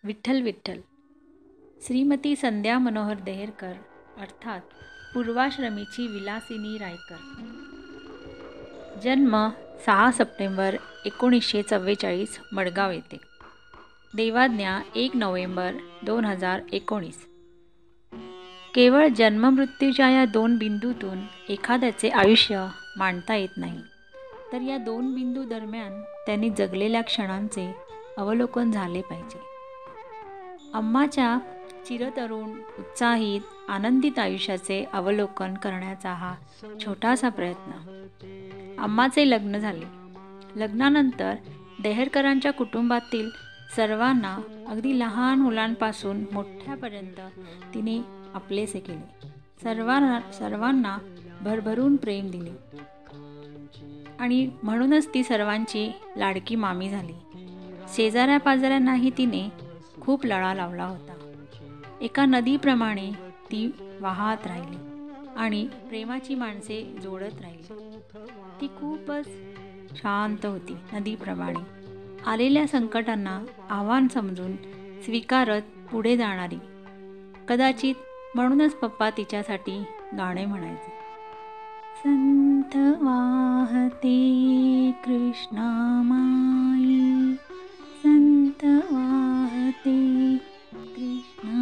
विठ्ठल विठ्ठल. श्रीमती संध्या मनोहर देहेरकर अर्थात पूर्वाश्रमीची विलासिनी रायकर. जन्म 6 सप्टेंबर 1944 मडगाव येथे. देवाज्ञा 1 नोव्हेंबर 2019. केवळ जन्ममृत्यूच्या या दोन बिंदूतून एखाद्याचे आयुष्य मांडता येत नाही, तर या दोन बिंदू दरम्यान त्यांनी जगलेल्या क्षणांचे अवलोकन झाले पाहिजे. अम्माच्या चिरतरुण, उत्साहित, आनंदित आयुष्याचे अवलोकन करण्याचा हा छोटासा प्रयत्न. अम्माचे लग्न झाले. लग्नानंतर देहेरकरांच्या कुटुंबातील सर्वांना, अगदी लहान मुलांपासून मोठ्यापर्यंत तिने आपलेसे केले. सर्वांना भरभरून प्रेम दिले आणि म्हणूनच ती सर्वांची लाडकी मामी झाली. शेजाऱ्या पाजाऱ्यांनाही तिने खूप लळा लावला होता. एका नदीप्रमाणे ती वाहत राहिली आणि प्रेमाची माणसे जोडत राहिली. ती खूपच शांत होती. नदीप्रमाणे आलेल्या संकटांना आव्हान समजून स्वीकारत पुढे जाणारी. कदाचित म्हणूनच पप्पा तिच्यासाठी गाणे म्हणायचे. संत वाहते कृष्णामाई, संत वाहते कृष्णामाई.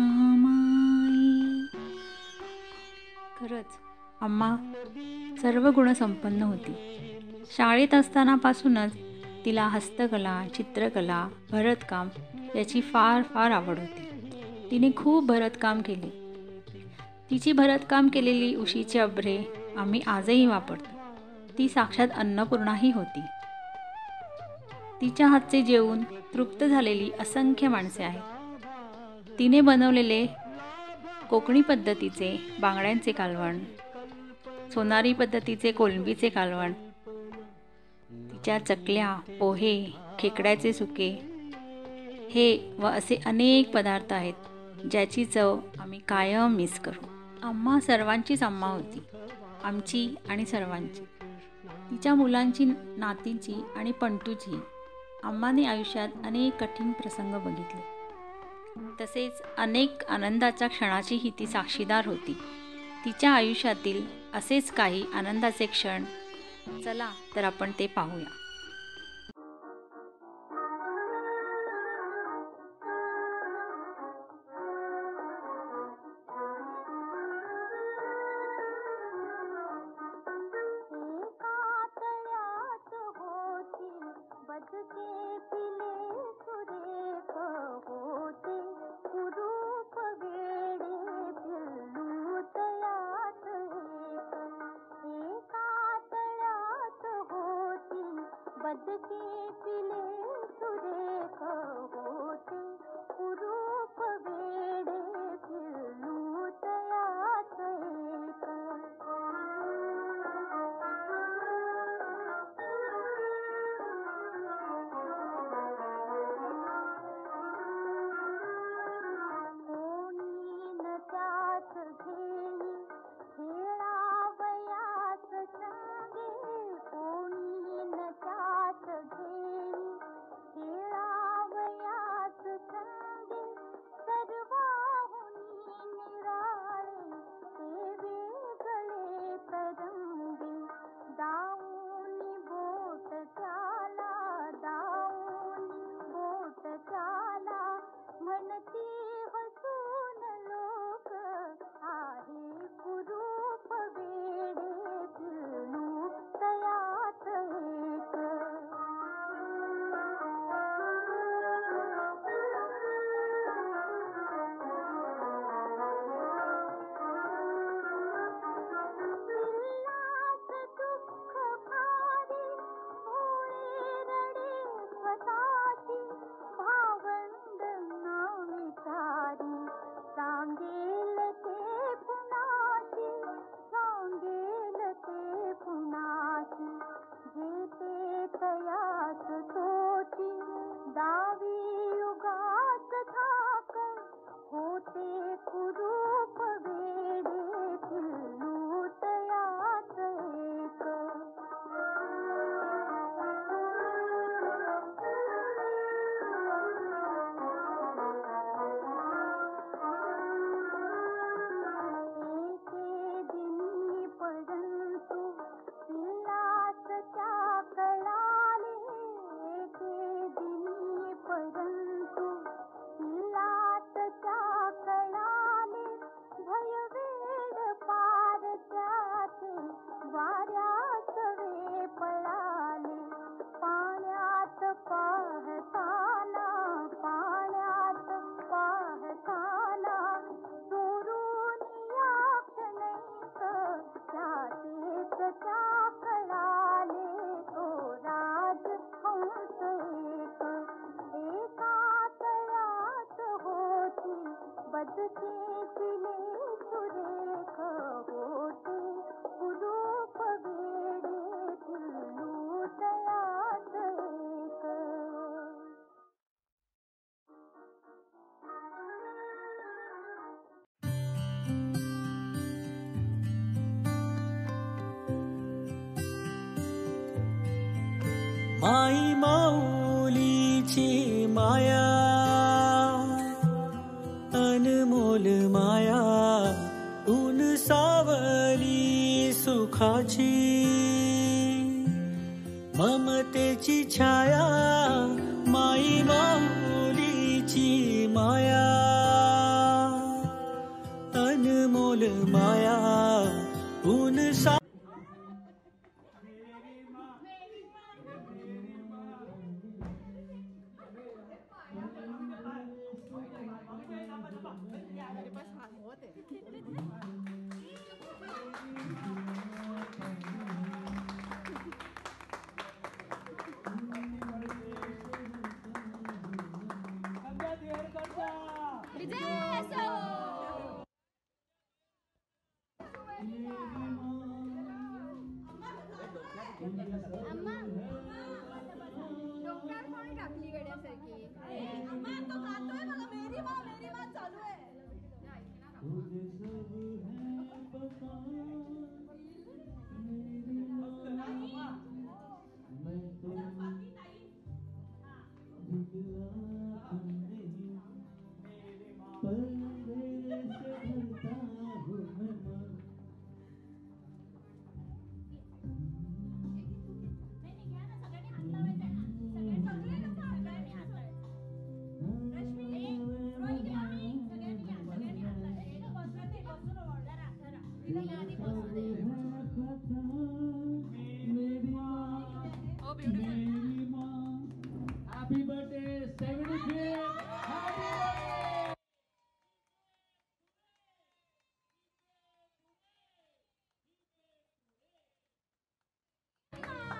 खरंच अम्मा सर्व गुणसंपन्न होती. शाळेत असतानापासूनच तिला हस्तकला, चित्रकला, भरतकाम याची फार फार आवड होती. तिने खूप भरतकाम केले. तिची भरतकाम केलेली उशीची अभ्रे आम्ही आजही वापरतो. ती साक्षात अन्नपूर्णाही होती. तिच्या हातचे जेवून तृप्त झालेली असंख्य माणसे आहेत. तिने बनवलेले कोकणी पद्धतीचे बांगड्यांचे कालवण, सोनारी पद्धतीचे कोलंबीचे कालवण, तिच्या चकल्या, पोहे, खेकड्याचे सुके, हे व असे अनेक पदार्थ आहेत ज्याची चव आम्ही कायम मिस करू. अम्मा सर्वांचीच अम्मा होती. आमची आणि सर्वांची. तिच्या मुलांची, नातींची आणि पंटूची. अम्माने आयुष्यात अनेक कठीण प्रसंग बघितले. तसेच अनेक आनंदाच्या क्षणाचीही ती साक्षीदार होती. तिच्या आयुष्यातील असेच काही आनंदाचे क्षण, चला तर आपण ते पाहूया. माई माऊलीची माया अनमोल माया ऊन सावली सुखाची ममतेची छाया माई माऊलीची माया अनमोल माया ऊन सा Happy birthday, 75th.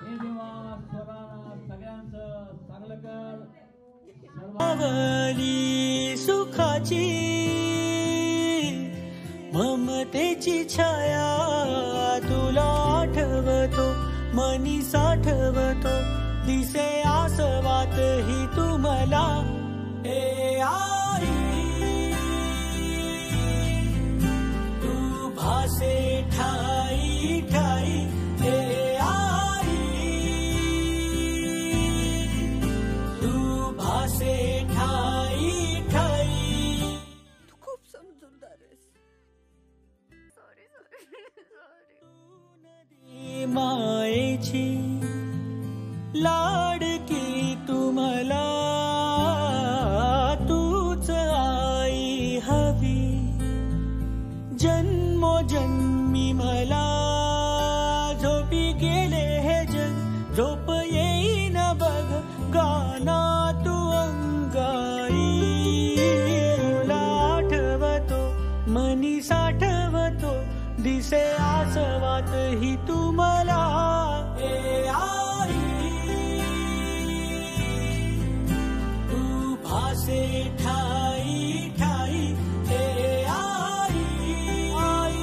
हे देवा स्वराला सगळ्यांचं चांगलं कर. सावली सुखाची ममतेची छाया तुला आठवतो मनी साठवतो दिसे आसवात ही तुम्हाला हे आई तू भासे ठाई ठाई हे आई तू भासे ठाई ठाई तू खूप समजूतदार आहेस. सॉरी मायेची लाडकी तुम्हाला तूच आई हवी जन्मोजन्मी मला झोपी गेले हे जग झोप येईन बघ गाना तू अंगाई तुला आठवतो मनी साठवतो दिसे आसवात ही तुम्हाला ए आई तू भासे ठाई ठाई ए आई आई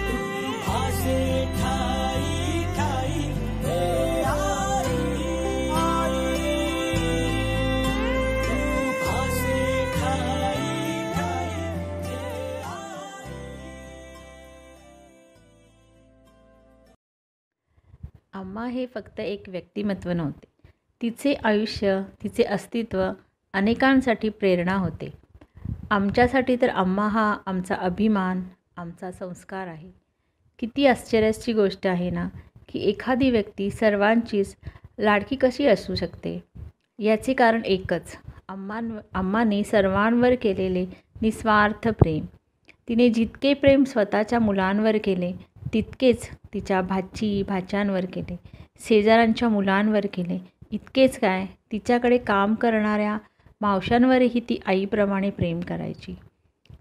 तू भासे ठाई ठाई ए आई आई तू भासे ठाई ठाई ए आई. अम्मा हे फक्त एक व्यक्तिमत्व नव्हते. तिचे आयुष्य, तिचे अस्तित्व अनेकांसाठी प्रेरणा होते. आमच्यासाठी तर अम्मा हा आमचा अभिमान, आमचा संस्कार आहे. किती आश्चर्याची गोष्ट आहे ना, की एखादी व्यक्ती सर्वांचीच लाडकी कशी असू शकते. याचे कारण एकच, अम्माने सर्वांवर केलेले निस्वार्थ प्रेम. तिने जितके प्रेम स्वतःच्या मुलांवर केले तितकेच तिच्या भाची भाच्यांवर केले, शेजाऱ्यांच्या मुलांवर केले. इतकेच काय, तिच्याकडे काम करणाऱ्या मावशांवरही ती आईप्रमाणे प्रेम करायची.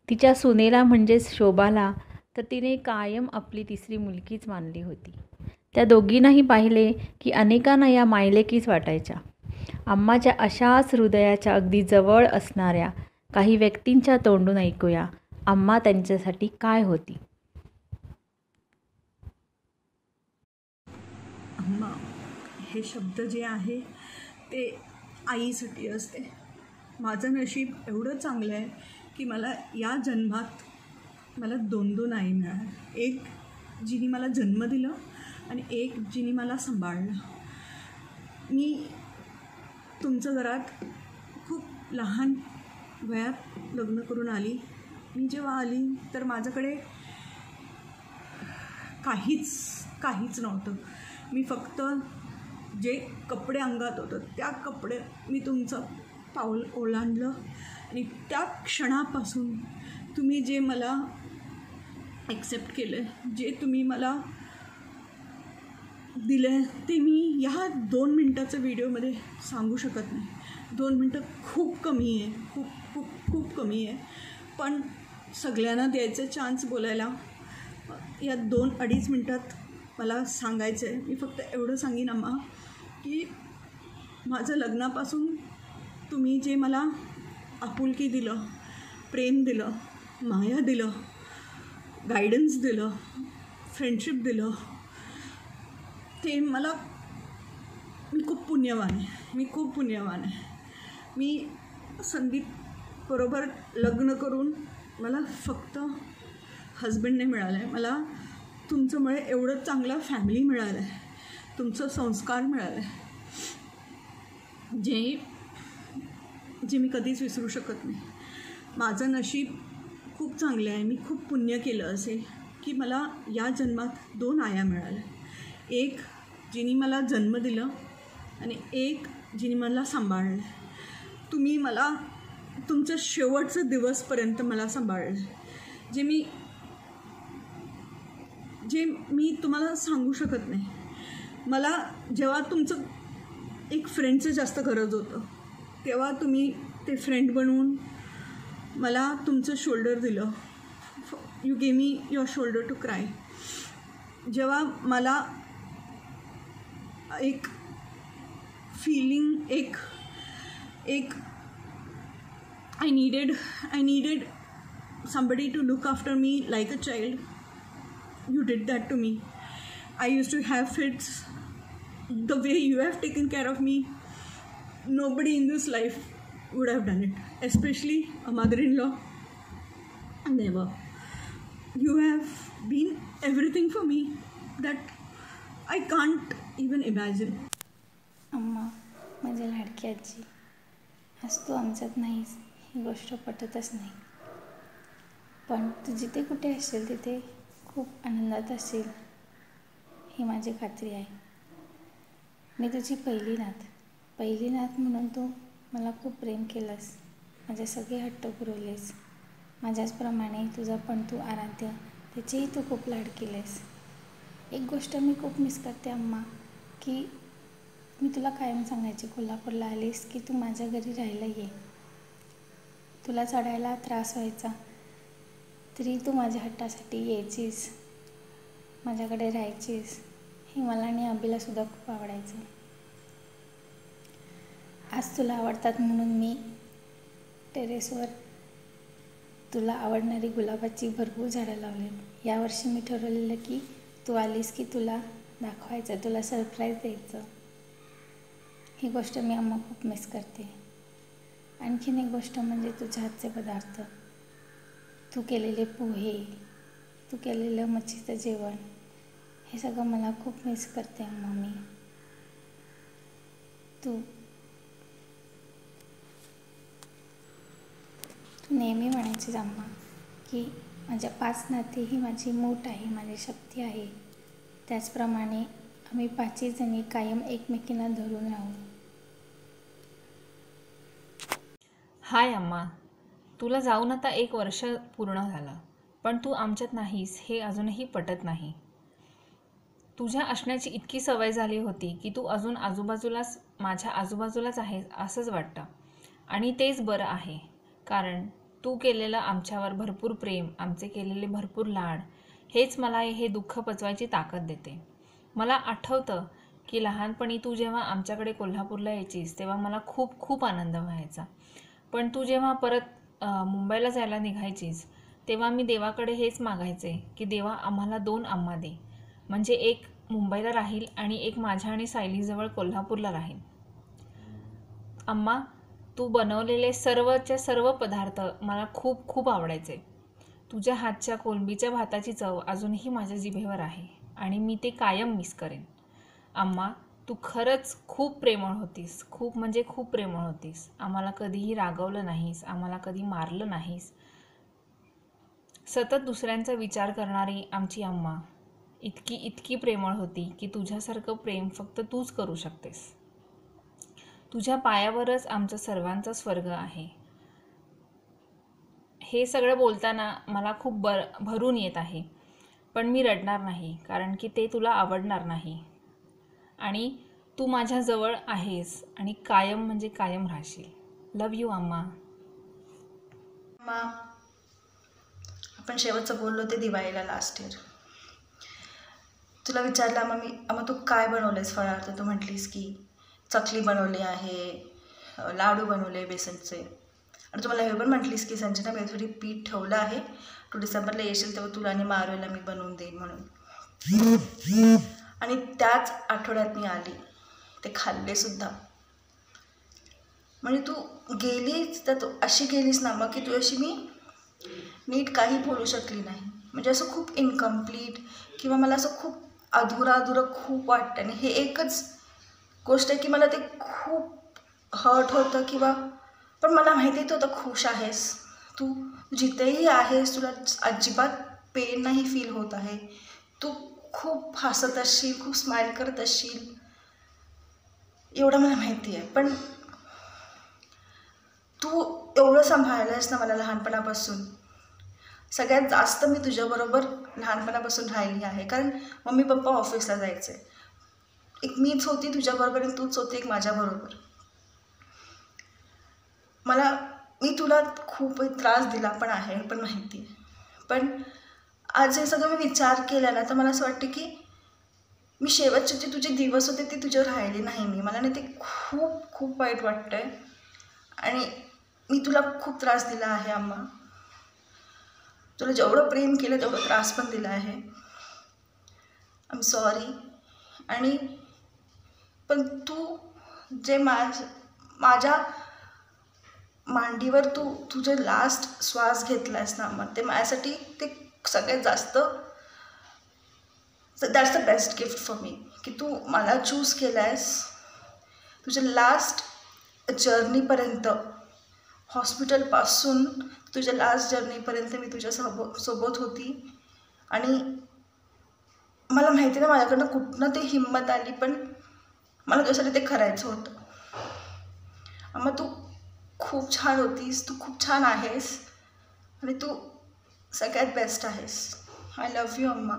तिच्या सुनेला म्हणजेच शोभाला तर तिने कायम आपली तिसरी मुलगीच मानली होती. त्या दोघींनाही पाहिले की अनेकांना या मायलेकीच वाटायच्या. अम्माच्या अशाच हृदयाच्या अगदी जवळ असणाऱ्या काही व्यक्तींच्या तोंडून ऐकूया अम्मा त्यांच्यासाठी काय होती. अम्मा हे शब्द जे आहे ते आईसाठी असते. माझं नशीब एवढं चांगलं आहे की मला या जन्मात मला 2 आई मिळाल्या. एक जिने मला जन्म दिलं आणि एक जिने मला सांभाळलं. मी तुमच्या घरात खूप लहान वयात लग्न करून आली. मी जेव्हा आली तर माझ्याकडे काहीच नव्हतं. मी फक्त जे कपडे अंगात होतं त्या कपडे मी तुमचं पाऊल ओलांडलं आणि त्या क्षणापासून तुम्ही जे मला ॲक्सेप्ट केलं, जे तुम्ही मला दिलं ते मी ह्या 2 मिनटाच्या व्हिडिओमध्ये सांगू शकत नाही. 2 मिनटं खूप कमी आहे, खूप खूप खूप कमी आहे. पण सगळ्यांना द्यायचं चान्स बोलायला या 2-2.5 मिनटात मला सांगायचं आहे. मी फक्त एवढं सांगीन अम्मा की माझं लग्नापासून तुम्ही जे मला आपुलकी दिलं, प्रेम दिलं, माया दिलं, गायडन्स दिलं, फ्रेंडशिप दिलं, ते मी खूप पुण्यवान आहे. मी संदीपबरोबर लग्न करून मला फक्त हजबंड नाही मिळालं आहे, मला तुमच्यामुळे एवढं चांगलं फॅमिली मिळालं आहे, तुमचं संस्कार मिळालं आहे जे मी कधीच विसरू शकत नाही. माझं नशीब खूप चांगलं आहे. मी खूप पुण्य केलं असेल की मला या जन्मात 2 आया मिळाल्या. एक जिने मला जन्म दिलं आणि एक जिने मला सांभाळलं. तुम्ही मला तुमचं शेवटचं दिवसपर्यंत मला सांभाळलं. जे मी तुम्हाला सांगू शकत नाही. मला जेव्हा तुमचं एक फ्रेंडचं जास्त गरज होतं तेव्हा तुम्ही ते फ्रेंड बनवून मला तुमचं शोल्डर दिलं. You gave me your shoulder to cry. जेव्हा मला एक फीलिंग एक I needed somebody to look after me like a child. You did that to me. I used to have fits. The way you have taken care of me, nobody in this life would have done it. Especially a mother-in-law. Never. You have been everything for me that I can't even imagine. अम्मा, माझी लाडकी आजी, आज तू आमच्यात नाहीस ही गोष्ट पटतच नाही. पण तू जिथे कुठे असेल तिथे खूप आनंदात असेल ही माझी खात्री आहे. मी तुझी पहिली नात म्हणून तू मला खूप प्रेम केलंस, माझे सगळे हट्ट पुरवलेस. माझ्याचप्रमाणे तुझा पण तू आराध्य त्याचेही तू खूप लाड केलेस. एक गोष्ट मी खूप मिस करते अम्मा, की मी तुला कायम सांगायचे कोल्हापूरला आलीस की तू माझ्या घरी राहायला ये. तुला चढायला त्रास व्हायचा तरी तू माझ्या हट्टासाठी यायचीस, माझ्याकडे राहायचीस. हे मला आणि अभिलासुद्धा खूप आवडायचं. आज तुला आवडतात म्हणून मी टेरेसवर तुला आवडणारी गुलाबाची भरपूर झाडं लावलेत. यावर्षी मी ठरवलेलं की तू आलीस की तुला दाखवायचं, तुला सरप्राईज द्यायचं. ही गोष्ट मी अम्मा खूप मिस करते. आणखीन एक गोष्ट म्हणजे तुझ्या हातचे पदार्थ, तू केलेले पोहे, तू केलेलं मच्छीचं जेवण, हे सगळं मला खूप मिस करते अम्मा मी. तू नेहमी म्हणायचीस अम्मा की माझ्या 5 नाती ही माझी मूठ आहे, माझी शक्ती आहे. त्याचप्रमाणे आम्ही 5ही जणी कायम एकमेकींना धरून राहू. हाय अम्मा, तुला जाऊन आता 1 वर्ष पूर्ण झालं, पण तू आमच्यात नाहीस हे अजूनही पटत नाही. तुझ्या असण्याची इतकी सवय झाली होती की तू अजून माझ्या आजूबाजूलाच आहेस असंच वाटतं. आणि तेच बरं आहे, कारण तू केलेलं आमच्यावर भरपूर प्रेम, आमचे केलेले भरपूर लाड हेच मला हे दुःख पचवायची ताकद देते. मला आठवतं की लहानपणी तू जेव्हा आमच्याकडे कोल्हापूरला यायचीस तेव्हा मला खूप खूप आनंद व्हायचा. पण तू जेव्हा परत मुंबईला जायला निघायचीस तेव्हा मी देवाकडे हेच मागायचे की देवा आम्हाला 2 अम्मा दे, म्हणजे एक मुंबईला राहील आणि एक माझ्या आणि सायलीजवळ कोल्हापूरला राहील. अम्मा, तू बनवलेले सर्वच्या सर्व पदार्थ मला खूप खूप आवडायचे. तुझ्या हातच्या कोलंबीच्या भाताची चव अजूनही माझ्या जिभेवर आहे आणि मी ते कायम मिस करेन. अम्मा, तू खरंच खूप प्रेमळ होतीस, खूप म्हणजे खूप प्रेमळ होतीस. आम्हाला कधीही रागवलं नाहीस, आम्हाला कधी मारलं नाहीस. सतत दुसऱ्यांचा विचार करणारी आमची अम्मा इतकी इतकी प्रेमळ होती की तुझ्यासारखं प्रेम फक्त तूच करू शकतेस. तुझ्या पायावरच आमचं सर्वांचा स्वर्ग आहे. हे सगळं बोलताना मला खूप भरून येत आहे, पण मी रडणार नाही, कारण की ते तुला आवडणार नाही. आणि तू माझ्याजवळ आहेस आणि कायम म्हणजे कायम राहशील. लव यू अम्मा. अम्मा, आपण शेवटचं बोललो ते दिवाळीला लास्ट इयर. तुला विचारलं अम्मा तू काय बनवलेस फराळ? तू म्हटलीस की चकली बनवली आहे, लाडू बनवले बेसनचे, आणि तू मला हे पण म्हटलीस की संजना मी थोडी पीठ ठेवलं आहे, तू डिसेंबरला येशील तेव्हा तुला आणि मारुला मी बनवून देईन म्हणून. आणि त्याच आठवड्यात मी आली, ते खाल्लेसुद्धा. म्हणजे तू गेलीच तर तू अशी गेलीस ना मग की तू अशी मी नीट काही बोलू शकली नाही. म्हणजे असं खूप इनकम्प्लीट किंवा मला असं खूप अधुरं खूप वाटतं. आणि हे एकच गोष्ट आहे की मला ते खूप हर्ट होतं किंवा पण मला माहिती होतं खुश आहेस तू, जिथेही आहेस तुला अजिबात पेन नाही फील होत आहे, तू खूप हसत असशील, खूप स्माईल करत असशील, एवढं मला माहिती आहे. पण तू एवढं सांभाळलंस ना मला लहानपणापासून. सगळ्यात जास्त मी तुझ्याबरोबर लहानपणापासून राहिली आहे, कारण मम्मी पप्पा ऑफिसला जायचे, एक मीच होती तुझ्याबरोबर आणि तूच होती एक माझ्याबरोबर. मी तुला खूप त्रास दिला पण आहे, पण माहिती आहे. पण आज हे सगळं मी विचार केला ना तर मला असं वाटतं की मी शेवटचे जे तुझे दिवस होते ते तुझ्यावर राहिले नाही मला नाही ते खूप खूप वाईट वाटतं आहे. आणि मी तुला खूप त्रास दिला आहे अम्मा. तुला जेवढं प्रेम केलं तेवढं त्रास पण दिला आहे. I am sorry. आणि पण तू जे माझ्या मांडीवर तुझे लास्ट श्वास घेतलास ना मग ते माझ्यासाठी ते सगळ्यात जास्त that's the best gift for me की तू मला चूज केला आहेस. तुझ्या लास्ट जर्नीपर्यंत, हॉस्पिटलपासून तुझ्या लास्ट जर्नीपर्यंत मी तुझ्या सोबत होती. आणि मला माहिती नाही माझ्याकडनं कुठनं ते हिंमत आली, पण मला तुझ्यासाठी ते करायचं होतं. मग तू खूप छान होतीस, तू खूप छान आहेस आणि तू सगळ्यात बेस्ट आहेस. आय लव्ह यू अम्मा.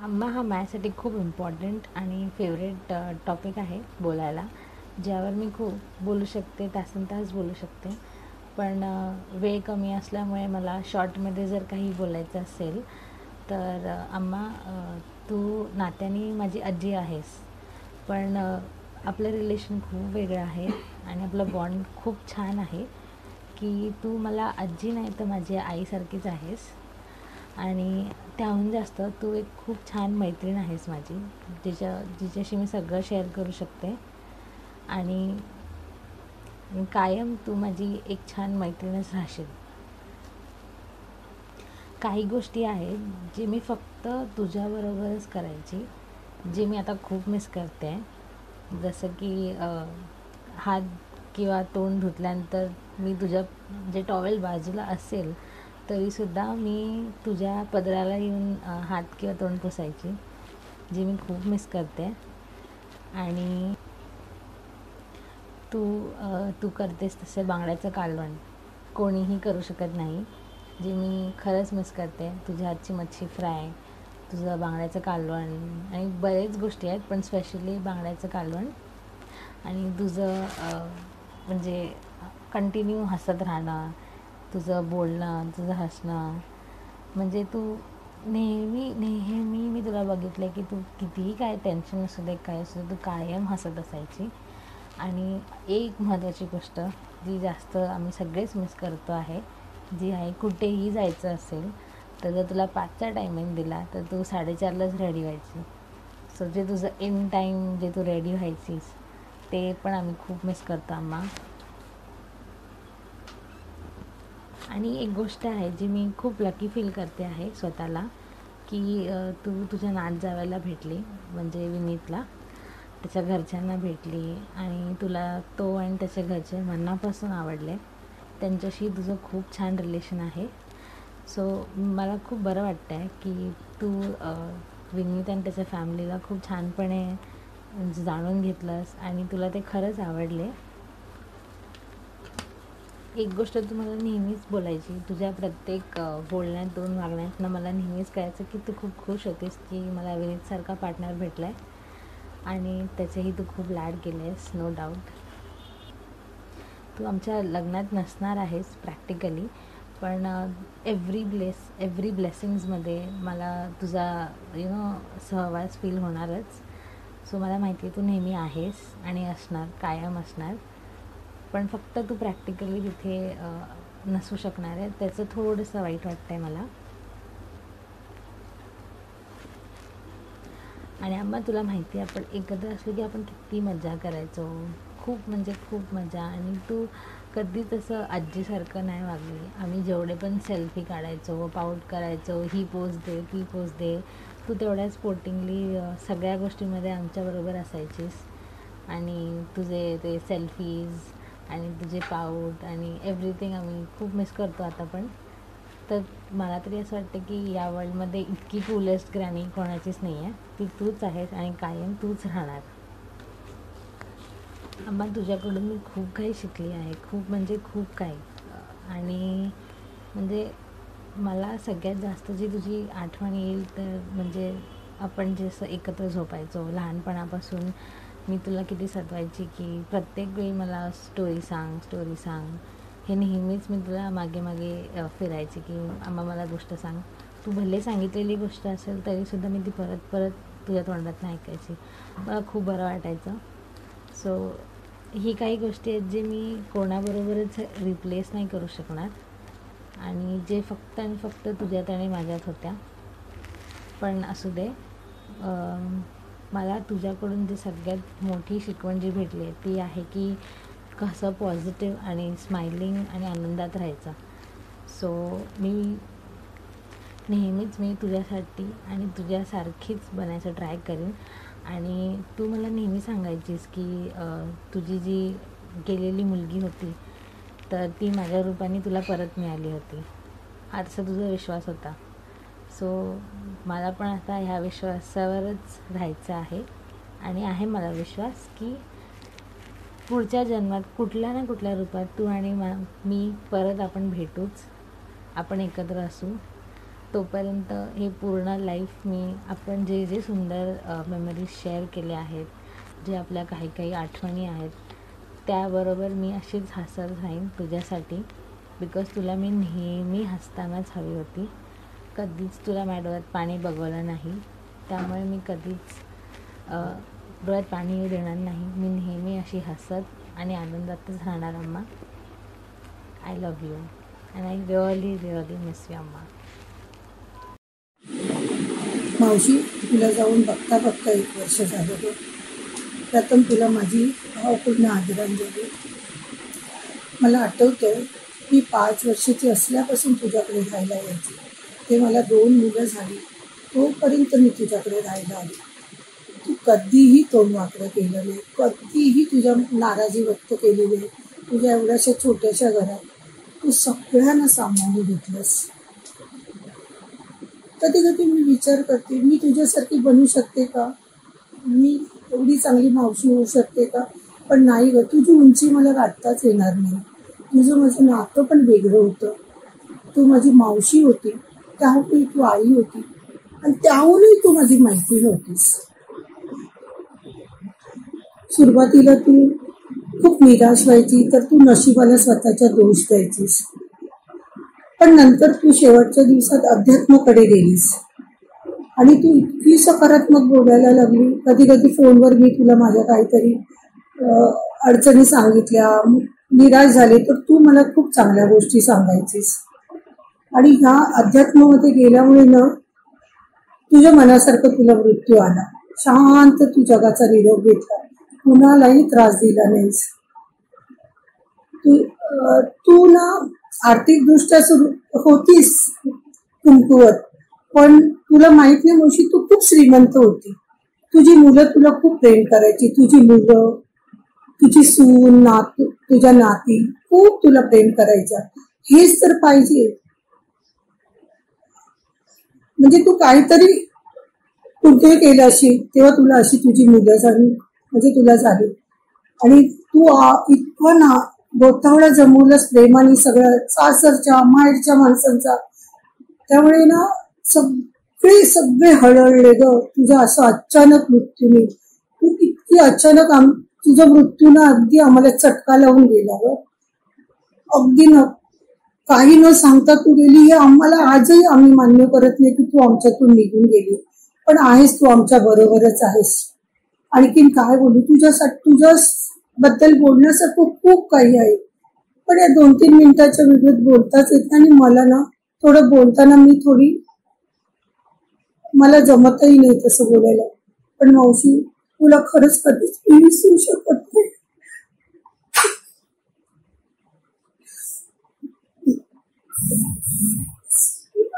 अम्मा हा माझ्यासाठी खूप इम्पॉर्टंट आणि फेवरेट टॉपिक आहे बोलायला, ज्यावर मी खूप बोलू शकते, तासनतास बोलू शकते. पण वेळ कमी असल्यामुळे मला शॉर्टमध्ये जर काही बोलायचं असेल तर अम्मा, तू नात्याने माझी आजी आहेस, पण आपलं रिलेशन खूप वेगळं आहे आणि आपलं बॉन्ड खूप छान आहे की तू मला आजी नाही तर माझी आईसारखीच आहेस. आणि त्याहून जास्त तू एक खूप छान मैत्रीण आहेस माझी, जिच्याशी मी सगळं शेअर करू शकते. आणि कायम तू माझी एक छान मैत्रीणच राहशील. काही गोष्टी आहेत जे मी फक्त तुझ्याबरोबरच करायची, जे मी आता खूप मिस करते. जसं की हात किंवा तोंड धुतल्यानंतर मी तुझ्या जे टॉवेल बाजूला असेल तरीसुद्धा मी तुझ्या पदराला येऊन हात किंवा तोंड पुसायची, जे मी खूप मिस करते. आणि तू करतेस तसे बांगड्याचं कालवण कोणीही करू शकत नाही, जे मी खरंच मिस करते. तुझ्या हातची मच्छी फ्राय, तुझं बांगड्याचं कालवण आणि बरेच गोष्टी आहेत, पण स्पेशली बांगड्याचं कालवण. आणि तुझं म्हणजे कंटिन्यू हसत राहणं, तुझं बोलणं, तुझं हसणं, म्हणजे तू नेहमी मी तुला बघितलं की तू कितीही काय टेन्शन असू दे, काय असू दे, तू कायम हसत असायची. आणि एक महत्त्वाची गोष्ट जी जास्त आम्ही सगळेच मिस करतो आहे, जी आहे कुठेही जायचं असेल तर जर तुला 5चा टायमिंग दिला तर तू 4:30लाच रेडी व्हायची. सो जे तुझं इन टाईम जे तू रेडी व्हायचीस ते पण आम्ही खूप मिस करतो आम्हा. आणि एक गोष्ट आहे जी मी खूप लकी फील करते आहे स्वतःला, की तू तुझ्या नात जावयाला भेटली, म्हणजे विनीतला, त्याच्या घरच्यांना भेटली आणि तुला तो आणि त्याच्या घरचे मनापासून आवडले. त्यांच्याशी तुझं खूप छान रिलेशन आहे. सो मला खूप बरं वाटतं आहे की तू विनीत आणि त्याच्या फॅमिलीला खूप छानपणे जाणून घेतलंस आणि तुला ते खरंच आवडले. एक गोष्ट तू मला नेहमीच बोलायची, तुझ्या प्रत्येक बोलण्यातून वागण्यातनं मला नेहमीच कळायचं की तू खूप खुश होतीस की मला विनीतसारखा पार्टनर भेटला आहे आणि त्याचेही तू खूप लाड केले आहेस. नो डाऊट तू आमच्या लग्नात नसणार आहेस प्रॅक्टिकली, पण एव्हरी ब्लेसिंग्समध्ये मला तुझा सहवास फील होणारच. सो मला माहिती आहे तू नेहमी आहेस आणि असणार, कायम असणार. पण फक्त तू प्रॅक्टिकली तिथे नसू शकणार आहे, त्याचं थोडंसं वाईट वाटतं आहे मला. आणि आम्हा तुला माहिती आहे आपण एकत्र असलो की आपण किती मजा करायचो, खूप म्हणजे खूप मजा. आणि तू कधीच असं आजीसारखं नाही वागली. आम्ही जेवढे पण सेल्फी काढायचो, पाऊट करायचो, ही पोज दे ती पोज दे, तू तेवढ्याच स्पोर्टिंगली सगळ्या गोष्टींमध्ये आमच्याबरोबर असायचीस. आणि तुझे ते सेल्फीज आणि तुझे पाऊट आणि एव्हरीथिंग आम्ही खूप मिस करतो आता पण. तर मला तरी असं वाटतं की या वर्ल्डमध्ये इतकी कूलेस्ट ग्रॅनी कोणाचीच नाही आहे, ती तूच आहेस आणि कायम तूच राहणार. आम्हा तुझ्याकडून मी खूप काही शिकली आहे, खूप म्हणजे खूप काही. आणि म्हणजे मला सगळ्यात जास्त जी तुझी आठवण येईल तर म्हणजे आपण जसं एकत्र झोपायचो लहानपणापासून. मी तुला किती सतवायची की प्रत्येक वेळी मला स्टोरी सांग. हे नेहमीच मी तुला मागे फिरायची की आम्हा मला गोष्ट सांग. तू भले सांगितलेली गोष्ट असेल तरीसुद्धा मी ती परत तुझ्या तोंडातून ऐकायची. मला खूप बरं वाटायचं. सो ही काही गोष्टी आहेत जे मी कोणाबरोबरच रिप्लेस नाही करू शकणार आणि जे फक्त आणि फक्त तुझ्यात आणि माझ्यात होत्या. पण असू दे, मला तुझ्याकडून जी सगळ्यात मोठी शिकवण जी भेटली आहे ती आहे की कसं पॉझिटिव्ह आणि स्माइलिंग आणि आनंदात राहायचं. सो नेहमीच मी तुझ्यासाठी आणि तुझ्यासारखीच बनायचं ट्राय करेन. आणि तू मला नेहमी सांगायचीस की तुझी जी गेलेली मुलगी होती तर ती माझ्या रूपाने तुला परत मिळाली होती, असा तुझा विश्वास होता. सो मला पण आता ह्या विश्वासावरच राहायचं आहे आणि आहे मला विश्वास की पुढच्या जन्मात कुठल्या ना कुठल्या रूपात तू आणि मी परत आपण भेटूच, आपण एकत्र असू. तोपर्यंत हे पूर्ण लाईफ आपण जे सुंदर मेमरीज शेअर केले आहेत, जे आपल्या काही आठवणी आहेत, त्याबरोबर मी अशीच हसत राहीन तुझ्यासाठी. बिकॉज तुला मी नेहमी हसतानाच हवी होती. कधीच तुला माझ्या डोळ्यात पाणी बघवलं नाही, त्यामुळे मी कधीच डोळ्यात पाणी येऊ देणार नाही. मी नेहमी अशी हसत आणि आनंदातच राहणार अम्मा. I love you and I really miss you amma. मावशी, तुला जाऊन बघता 1 वर्ष झालं गं. प्रथम तुला माझी भावपूर्ण आदरांजली. मला आठवतं मी 5 वर्षाची असल्यापासून तुझ्याकडे राहायला यायची. ते मला 2 मुलं झाली तोपर्यंत मी तुझ्याकडे राहायला आली. तू कधीही तोंड वाकडं केलं नाही, कधीही तुझ्या नाराजी व्यक्त केली नाही. तुझ्या एवढ्याशा छोट्याशा घरात तू सगळ्यांना सामावून घेतलंस. कधी कधी मी विचार करते मी तुझ्यासारखी बनू शकते का, मी एवढी चांगली मावशी होऊ शकते का. पण नाही गं, तुझी उंची मला गाठताच येणार नाही. तुझं माझं नातं पण वेगळं होतं. तू माझी मावशी होती, त्याहूनही तू आई होती आणि त्याहूनही तू माझी मैत्रीण होतीस. सुरुवातीला तू खूप निराश व्हायची तर तू नशिबाला स्वतःच्या दोष द्यायचीस. पण नंतर तू शेवटच्या दिवसात अध्यात्माकडे गेलीस आणि तू इतकी सकारात्मक बोलायला लागली. कधी कधी फोनवर मी तुला माझ्या काहीतरी अडचणी सांगितल्या, निराश झाले, तर तू मला खूप चांगल्या गोष्टी सांगायचीस. आणि ह्या अध्यात्मामध्ये गेल्यामुळे ना तुझ्या मनासारखं तुला मृत्यू आला. शांत तू जगाचा निरोप घेतला, कुणालाही त्रास दिला नाहीस. तू ना आर्थिकदृष्ट्या होतीस कमकुवत, पण तुला माहित नाही मावशी, तू खूप श्रीमंत होती. तुझी मुलं तुला खूप प्रेम करायची. तुझी मुलं, तुझी सून, तुझ्या नाती खूप तुला प्रेम करायच्या. हेच तर पाहिजे. म्हणजे तू काहीतरी कुठे केलं अशी, तेव्हा तुला अशी तुझी मुलं झाली, म्हणजे तुला झाली. आणि तू इतकं ना गोतावळा जमवलंस प्रेमाने सगळ्या सासरच्या माहेरच्या माणसांचा. त्यामुळे ना सगळे हळहळले ग तुझ्या असं अचानक मृत्यूने. तू इतकी अचानक तुझा मृत्यू ना अगदी आम्हाला चटका लावून गेला ग. अगदी न काही न सांगता तू गेली. हे आम्हाला आजही आम्ही मान्य करत नाही की तू आमच्यातून निघून गेली, पण आहेस तू आमच्या बरोबरच आहेस. आणखीन काय बोलू, तुझ्या बद्दल बोलण्यासारखं खूप काही आहे, पण या 2-3 मिनिटाच्या व्हिडिओत बोलताच येत. आणि मला ना थोडं बोलताना मला जमतही नाही तसं बोलायला. पण मावशी, तुला खरंच कधीच मी विसरू शकत नाही.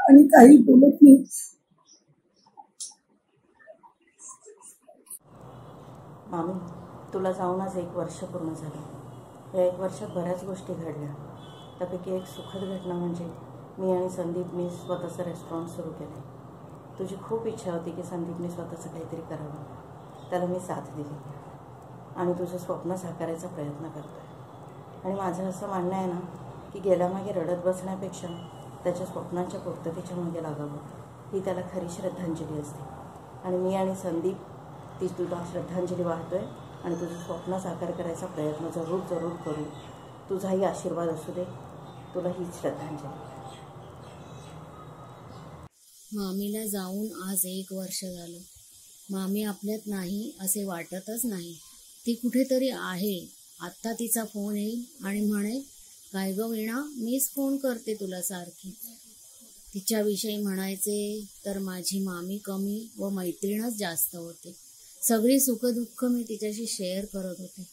आणि काही बोलत नाही. मामी, तुला जाऊन आज 1 वर्ष पूर्ण झालं. या 1 वर्षात बऱ्याच गोष्टी घडल्या. त्यापैकी एक सुखद घटना म्हणजे मी आणि संदीपनी स्वतःचं रेस्टॉरंट सुरू केलं. तुझी खूप इच्छा होती की संदीपने स्वतःचं काहीतरी करावं. त्याला मी साथ दिली आणि तुझं स्वप्न साकारायचा प्रयत्न करतो आहे. आणि माझं असं म्हणणं आहे ना की गेल्यामागे रडत बसण्यापेक्षा त्याच्या स्वप्नांच्या पूर्ततेच्या मागे लागावं, ही त्याला खरी श्रद्धांजली असते. आणि मी आणि संदीप ती तुला श्रद्धांजली वाहतोय आणि तुझं स्वप्न साकार करायचा प्रयत्न जरूर करू. तुझाही आशीर्वाद असू दे. तुला हीच श्रद्धांजली. मामीला जाऊन आज 1 वर्ष झालं. मामी आपल्यात नाही असे वाटतच नाही. ती कुठेतरी आहे. आत्ता तिचा फोन येईल आणि म्हणेल, काय ग वीणा, मीच फोन करते तुला सारखी. तिच्याविषयी म्हणायचे तर माझी मामी कमी व मैत्रीणच जास्त होते. सगळी सुखदुःख मी तिच्याशी शेअर करत होते.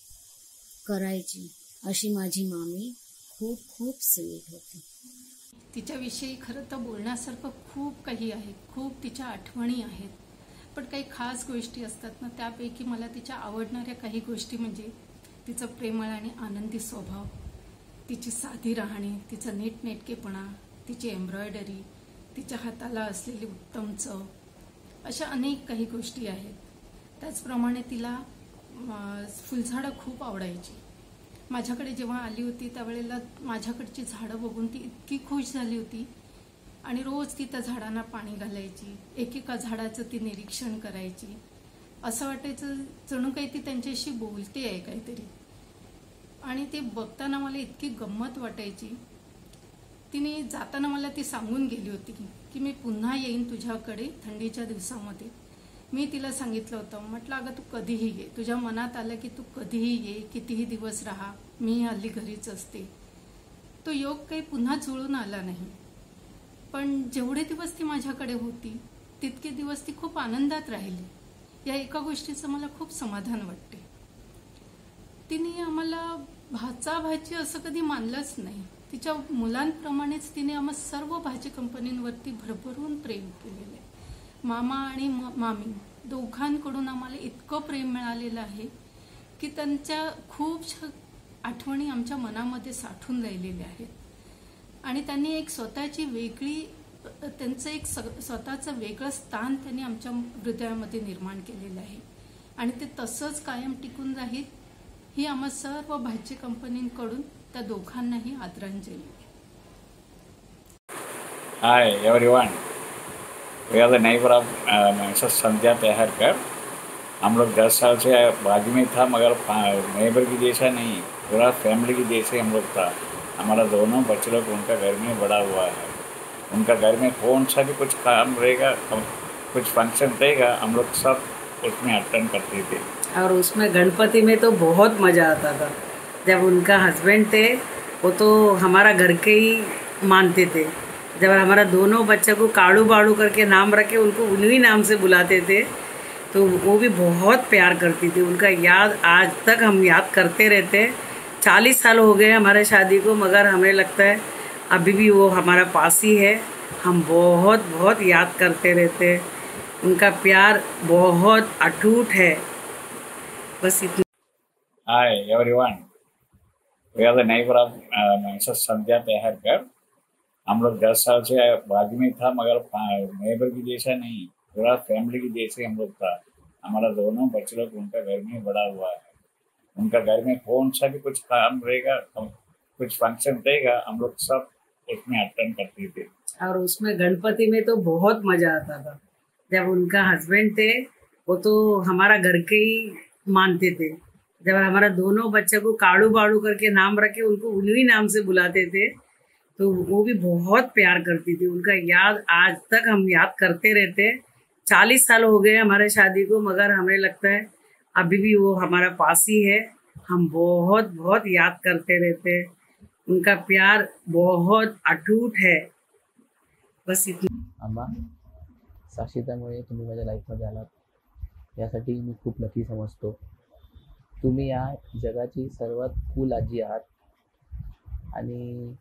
करायची अशी माझी मामी खूप खूप स्वीट होती. तिच्याविषयी खरं तर बोलण्यासारखं खूप काही आहे. खूप तिच्या आठवणी आहेत. पण काही खास गोष्टी असतात ना, त्यापैकी मला तिच्या आवडणाऱ्या काही गोष्टी म्हणजे तिचं प्रेमळ आणि आनंदी स्वभाव, तिची साधी राहणी, तिचा नीटनेटकेपणा, तिची एम्ब्रॉयडरी, तिच्या हाताला असलेली उत्तम चव, अशा अनेक काही गोष्टी आहेत. त्याचप्रमाणे तिला फुलझाडं खूप आवडायची. माझ्याकडे जेव्हा आली होती त्यावेळेला माझ्याकडची झाडं बघून ती इतकी खुश झाली होती आणि रोज ती त्या झाडांना पाणी घालायची. एकेका झाडाचं ती निरीक्षण करायची. असं वाटायचं जणू काही ती त्यांच्याशी बोलते आहे काहीतरी. आणि ते बघताना मला इतकी गंमत वाटायची. तिने जाताना मला ती सांगून गेली होती की मी पुन्हा येईन तुझ्याकडे थंडीच्या दिवसामध्ये. मी तिला सांगितलं होतं, म्हटलं अगं तू कधीही ये, तुझ्या मनात आलं की तू कधीही ये, कितीही दिवस राहा, मी हल्ली घरीच असते. तो योग काही पुन्हा जुळून आला नाही. पण जेवढे दिवस ती माझ्याकडे होती तितके दिवस ती खूप आनंदात राहिली. या एका गोष्टीचं मला खूप समाधान वाटते. तिने आम्हाला भाचा भाची असं कधी मानलंच नाही. तिच्या मुलांप्रमाणेच तिने आम्हा सर्व भाजी कंपनींवरती भरभरून प्रेम केलेलं आहे. मामा आणि मामी दोघांकडून आम्हाला इतकं प्रेम मिळालेलं आहे की त्यांच्या खूप आठवणी आमच्या मनामध्ये साठून राहिलेल्या आहेत. आणि त्यांनी एक स्वतःची वेगळी, त्यांचं एक स्वतःचं वेगळं स्थान त्यांनी आमच्या हृदयामध्ये निर्माण केलेलं आहे. आणि ते तसंच कायम टिकून राहील ही आम्हा सर्व भाजी कंपनींकडून त्या दोघांनाही आदरांजली. Hi everyone, we are the neighbor of Mrs. संध्या तेहरकर. हम लोग 10 साल से बाजू में था, मगर नेबर की जैसा नहीं, पूरा फैमिली की जैसे हम लोग था. हमारा दोनों बच्चे लोग उनका घर में बड़ा हुआ है. उनका घर में कौन सा भी कुछ काम रहेगा कुछ फंक्शन रहेगा हम लोग सब उसमें अटेंड करते थे। और उसमें गणपति में तो बहुत मज़ा आता था। जब उनका हस्बैंड थे वो तो हमारा घर के ही मानते थे। जब हमारा दोनों बच्चों को काड़ू बाड़ू करके नाम रखे उनको उन्हीं नाम से बुलाते थे, तो वो भी बहुत प्यार करती थी। उनका याद आज तक हम याद करते रहते हैं। 40 साल हो गए हमारे शादी को, मगर हमें लगता है अभी भी वो हमारा पास ही है। हम बहुत बहुत याद करते रहते हैं। उनका प्यार बहुत अटूट है। बस इतना। Hi everyone, we are the neighbour of Mrs Sandhya Teharkar. हम लोग 10 साल से बाजू में था, मगर नेबर की जैसा नहीं, पूरा फैमिली की जैसे हम लोग था। हमारा दोनों बच्चे लोग उनका घर में बड़ा हुआ है। उनका घर में कौन सा भी कुछ काम रहेगा, कुछ फंक्शन रहेगा, हम लोग सब उसमें अटेंड करते थे। और उसमें गणपति में तो बहुत मज़ा आता था। जब उनका हस्बैंड थे वो तो हमारा घर के ही मानते थे। जब हमारा दोनों बच्चों को काड़ू बाड़ू करके नाम रखे उनको उन्हीं नाम से बुलाते थे, तो वो भी बहुत प्यार करती थी। उनका याद आज तक हम याद करते रहते हैं। 40 साल हो गए हमारे शादी को, मगर हमें लगता है अभी भी वो हमारा पास ही है। हम बहुत बहुत याद करते रहते हैं। उनका प्यार बहुत अटूट है। बस इतना। आम्हा साक्षीतामुळे तुम्ही माझ्या लाईफमध्ये आलात यासाठी मी खूप लकी समजतो। तुम्ही या जगाची सर्वात कूल आजी आहात आणि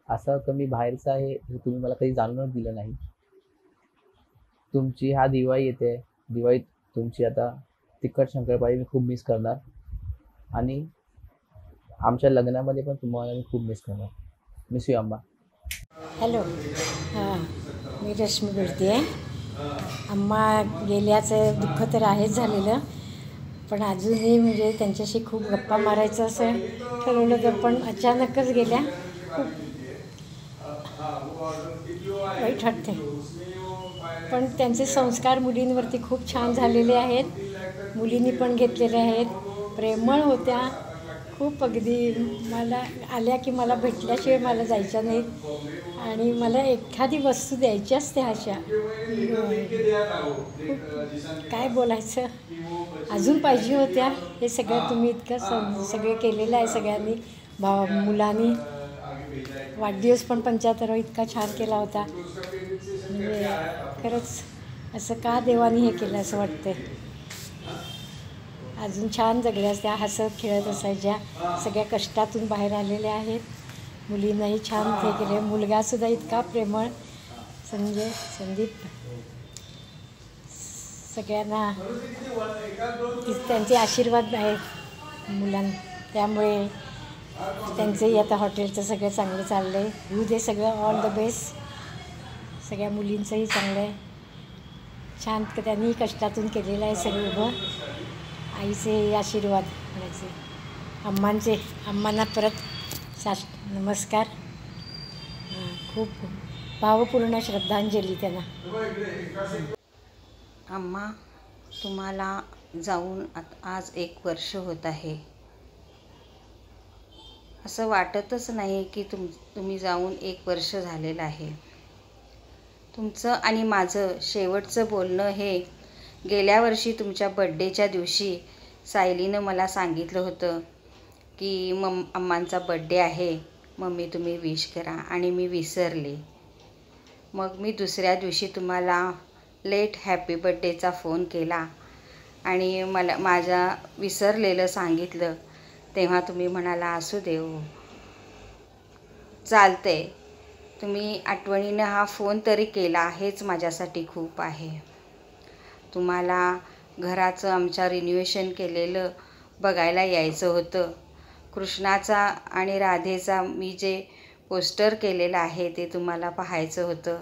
असं कमी बाहेरचं आहे हे तुम्ही मला कधी जाणूनच दिलं नाही। तुमची हा दिवाळी येते, दिवाळीत तुमची आता तिखट शंकरपाळी मी खूप मिस करणार आणि आमच्या लग्नामध्ये पण तुम्हाला मी खूप मिस करणार। Miss you Amma. हॅलो, हां, मी रश्मी बोलते आहे। अम्मा गेल्याचं दुःख तर आहेच झालेलं, पण अजूनही म्हणजे त्यांच्याशी खूप गप्पा मारायचं असं ठरवलं तर पण अचानकच गेल्या। खूप वाईट वाटते, पण त्यांचे संस्कार मुलींवरती खूप छान झालेले आहेत। मुलींनी पण घेतलेले आहेत, प्रेमळ होत्या खूप। अगदी मला आल्या की मला भेटल्याशिवाय मला जायच्या नाहीत आणि मला एखादी वस्तू द्यायची असते अशा। काय बोलायचं, अजून पाहिजे होत्या। हे सगळं तुम्ही इतकं सगळं केलेलं आहे सगळ्यांनी, मुलांनी। वाढदिवस पण 75 इतका छान केला होता। म्हणजे खरंच असं का देवाने हे केलं असं वाटतंय। अजून छान जगल्या त्या, हसत खेळत असायच्या, सगळ्या कष्टातून बाहेर आलेल्या आहेत। मुलींनाही छान हे केले। मुलगासुद्धा इतका प्रेमळ, संदीप। सगळ्यांना त्यांचे आशीर्वाद आहेत मुलांना, त्यामुळे त्यांचंही आता हॉटेलचं सगळं चांगलं चाललं आहे। होऊ दे सगळं, ऑल द बेस्ट। सगळ्या मुलींचंही चांगलं आहे, छान त्यांनी कष्टातून केलेलं आहे सगळं उभं। आईचे आशीर्वाद म्हणायचे, अम्मांना परत नमस्कार। खूप भावपूर्ण श्रद्धांजली त्यांना। अम्मा, तुम्हाला जाऊन आज 1 वर्ष होत आहे। असं वाटतच नाही की तुम्ही जाऊन 1 वर्ष झालेलं आहे। तुमचं आणि माझं शेवटचं बोलणं हे गेल्या वर्षी तुमच्या बड्डेच्या दिवशी सायलीनं मला सांगितलं होतं की अम्मांचा बड्डे आहे, मम्मी तुम्ही विश करा, आणि मी विसरले। मग मी दुसऱ्या दिवशी तुम्हाला लेट हॅपी बड्डेचा फोन केला आणि मला माझ्या विसरलेलं सांगितलं, तेव्हा तुम्ही म्हणाला असू दे हो, चालतंय, तुम्ही आठवणीनं हा फोन तरी केला हेच माझ्यासाठी खूप आहे। तुम्हाला घराचं आमच्या रिन्युएशन केलेलं बघायला यायचं होतं। कृष्णाचा आणि राधेचा मी जे पोस्टर केलेलं आहे ते तुम्हाला पाहायचं होतं।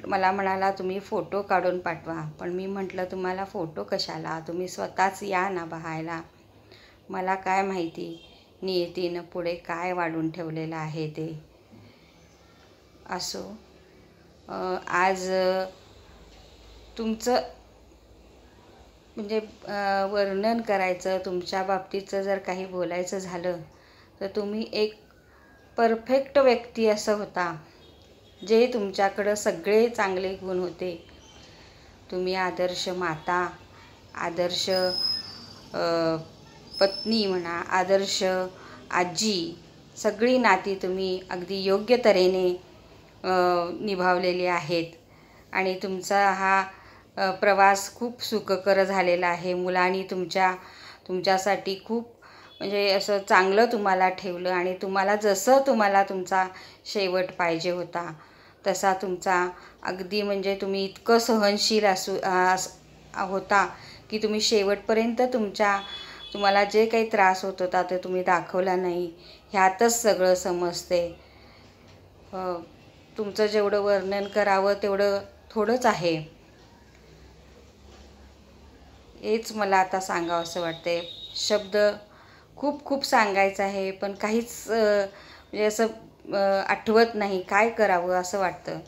मला म्हणाला तुम्ही फोटो काढून पाठवा, पण मी म्हटलं तुम्हाला फोटो कशाला, तुम्ही स्वतःच या ना पाहायला। मला काय माहिती नियतीनं पुढे काय वाढून ठेवलेलं आहे ते। असो, आज तुमचं म्हणजे वर्णन करायचं, तुमच्या बाबतीचं जर काही बोलायचं झालं तर तुम्ही एक परफेक्ट व्यक्ती असं होता। जे तुमच्याकडं सगळे चांगले गुण होते. तुम्ही आदर्श माता, आदर्श पत्नी म्हणा, आदर्श आजी, सगळी नाती तुम्ही अगदी योग्य तऱ्हेने निभावलेली आहेत. आणि तुमचा हा प्रवास खूप सुखकर झालेला आहे. मुलांनी तुमच्यासाठी खूप म्हणजे असं चांगलं तुम्हाला ठेवलं आणि तुम्हाला तुमचा शेवट पाहिजे होता तसा तुमचा अगदी म्हणजे तुम्ही इतकं सहनशील होता की तुम्ही शेवटपर्यंत तुम्हाला जे काही त्रास होत होता ते तुम्ही दाखवला नाही. ह्यातच सगळं समजते. तुमचं जेवढं वर्णन करावं तेवढं थोडंच आहे. हेच मला आता सांगावं असं वाटते. शब्द खूप खूप सांगायचं आहे पण काहीच म्हणजे असं आठवत नाही. काय करावं असं वाटतं.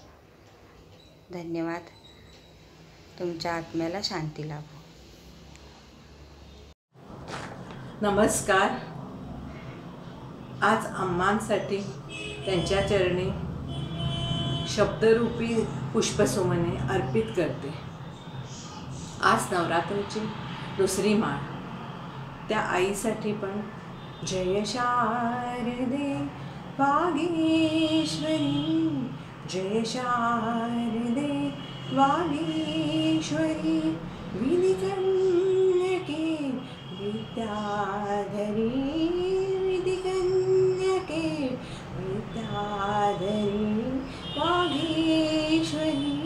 धन्यवाद. तुमच्या आत्म्याला शांती लाभो. नमस्कार. आज अम्मांसाठी त्यांच्या चरणी शब्दरूपी पुष्पसुमने अर्पित करते. आज नवरात्रीची दुसरी माळ. त्या आईसाठी पण जय शारदे वागीश्वरी, जय शारदे वागीश्वरी, विधिकन्यके विद्याधरी, विधिकन्यके विद्याधरी वागीश्वरी,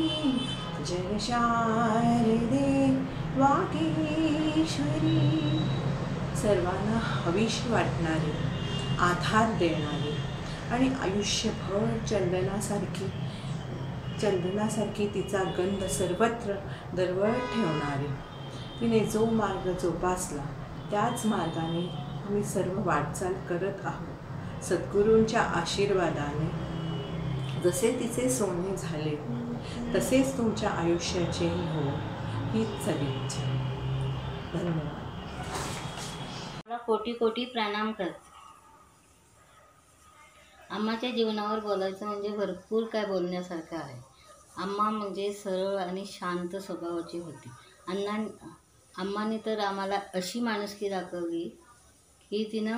जय शारदे वागीश्वरी. सर्वांना हवीशी वाटणारी, आधार देणारी आणि आयुष्यभर चंदनासारखी तिचा गंध सर्वत्र दरवळत ठेवणारी. तिने जो मार्ग जोपासला त्याच मार्गाने आम्ही सर्व वाटचाल करत आहोत. सद्गुरूंच्या आशीर्वादाने जसे तिचे सोने झाले तसेच तुमच्या आयुष्याचेही हो, हीच सदिच्छा. धन्यवाद. मला कोटी कोटी प्रणाम करते. अम्माच्या जीवनावर बोलायचं म्हणजे भरपूर काय बोलण्यासारखं आहे. अम्मा म्हणजे सरळ आणि शांत स्वभावाची होती. अम्माने तर आम्हाला अशी माणुसकी दाखवली की तिनं